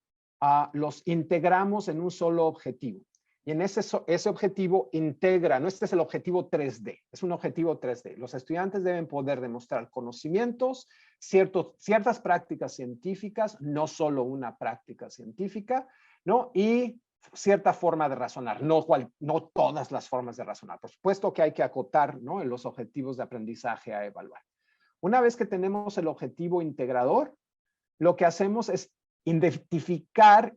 S1: los integramos en un solo objetivo. Y en ese objetivo integra, no, este es el objetivo 3D, es un objetivo 3D. Los estudiantes deben poder demostrar conocimientos, ciertas prácticas científicas, no solo una práctica científica, ¿no? Y cierta forma de razonar, no todas las formas de razonar. Por supuesto que hay que acotar, ¿no?, en los objetivos de aprendizaje a evaluar. Una vez que tenemos el objetivo integrador, lo que hacemos es identificar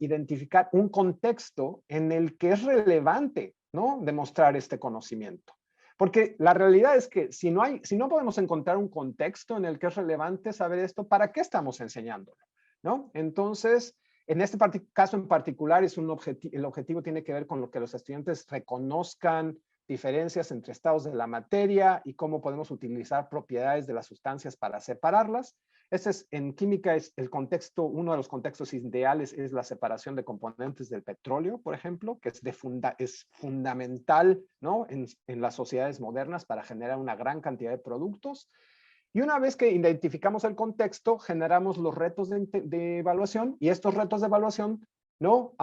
S1: un contexto en el que es relevante, ¿no?, demostrar este conocimiento. Porque la realidad es que si no podemos encontrar un contexto en el que es relevante saber esto, ¿para qué estamos enseñándolo? ¿No? Entonces, en este caso en particular, el objetivo tiene que ver con lo que los estudiantes reconozcan diferencias entre estados de la materia y cómo podemos utilizar propiedades de las sustancias para separarlas. En química es el contexto, uno de los contextos ideales es la separación de componentes del petróleo, por ejemplo, que es fundamental, ¿no?, en las sociedades modernas para generar una gran cantidad de productos. Y una vez que identificamos el contexto, generamos los retos de evaluación y estos retos de evaluación, ¿no?,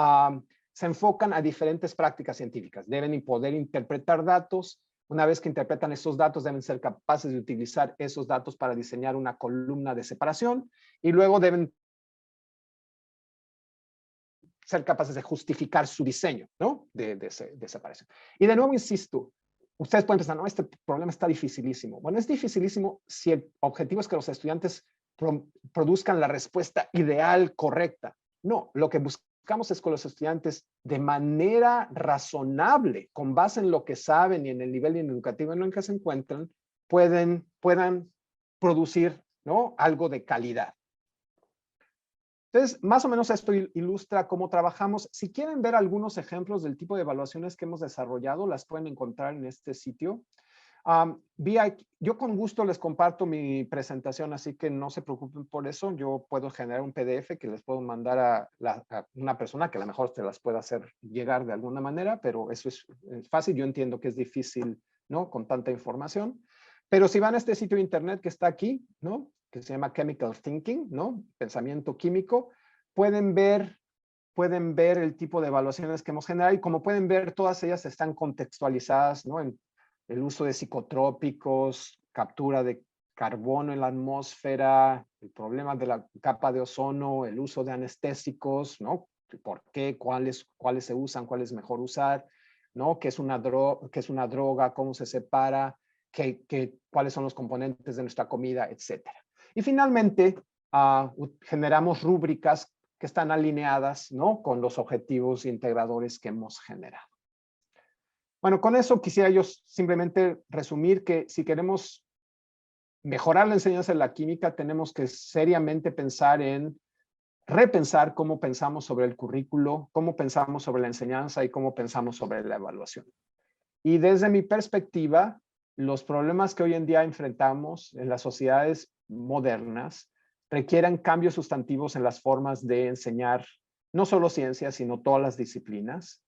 S1: se enfocan a diferentes prácticas científicas. Deben poder interpretar datos. Una vez que interpretan esos datos, deben ser capaces de utilizar esos datos para diseñar una columna de separación y luego deben ser capaces de justificar su diseño, ¿no?, de separación. Y de nuevo, insisto, ustedes pueden pensar, no, este problema está dificilísimo. Bueno, es dificilísimo si el objetivo es que los estudiantes produzcan la respuesta ideal, correcta. No, lo que buscamos es que los estudiantes, de manera razonable, con base en lo que saben y en el nivel educativo en el que se encuentran, puedan producir, ¿no?, algo de calidad. Entonces, más o menos esto ilustra cómo trabajamos. Si quieren ver algunos ejemplos del tipo de evaluaciones que hemos desarrollado, las pueden encontrar en este sitio. Yo con gusto les comparto mi presentación, así que no se preocupen por eso. Yo puedo generar un PDF que les puedo mandar a una persona que a lo mejor te las pueda hacer llegar de alguna manera, pero eso es fácil. Yo entiendo que es difícil, ¿no?, con tanta información. Pero si van a este sitio de internet que está aquí, ¿no?, que se llama Chemical Thinking, ¿no?, pensamiento químico, pueden ver el tipo de evaluaciones que hemos generado y como pueden ver, todas ellas están contextualizadas, ¿no?, en el uso de psicotrópicos, captura de carbono en la atmósfera, el problema de la capa de ozono, el uso de anestésicos, ¿no?, por qué, cuáles se usan, cuál es mejor usar, ¿no?, qué es una droga, cómo se separa, cuáles son los componentes de nuestra comida, etcétera. Y finalmente, generamos rúbricas que están alineadas, ¿no?, con los objetivos integradores que hemos generado. Bueno, con eso quisiera yo simplemente resumir que si queremos mejorar la enseñanza de la química, tenemos que seriamente repensar cómo pensamos sobre el currículo, cómo pensamos sobre la enseñanza y cómo pensamos sobre la evaluación. Y desde mi perspectiva, los problemas que hoy en día enfrentamos en las sociedades modernas requieren cambios sustantivos en las formas de enseñar no solo ciencias, sino todas las disciplinas,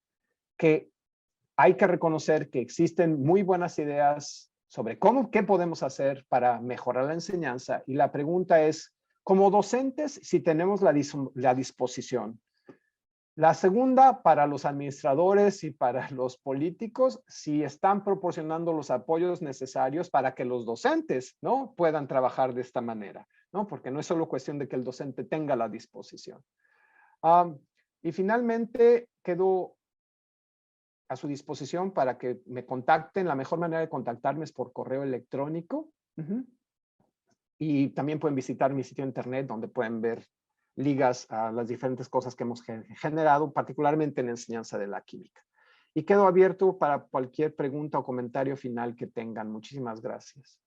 S1: que hay que reconocer que existen muy buenas ideas sobre qué podemos hacer para mejorar la enseñanza. Y la pregunta es, como docentes, si tenemos la disposición. La segunda, para los administradores y para los políticos, si están proporcionando los apoyos necesarios para que los docentes, ¿no?, puedan trabajar de esta manera, ¿no?, porque no es solo cuestión de que el docente tenga la disposición. Y finalmente, quedo a su disposición para que me contacten. La mejor manera de contactarme es por correo electrónico. Y también pueden visitar mi sitio de internet donde pueden ver ligas a las diferentes cosas que hemos generado, particularmente en la enseñanza de la química. Y quedo abierto para cualquier pregunta o comentario final que tengan. Muchísimas gracias.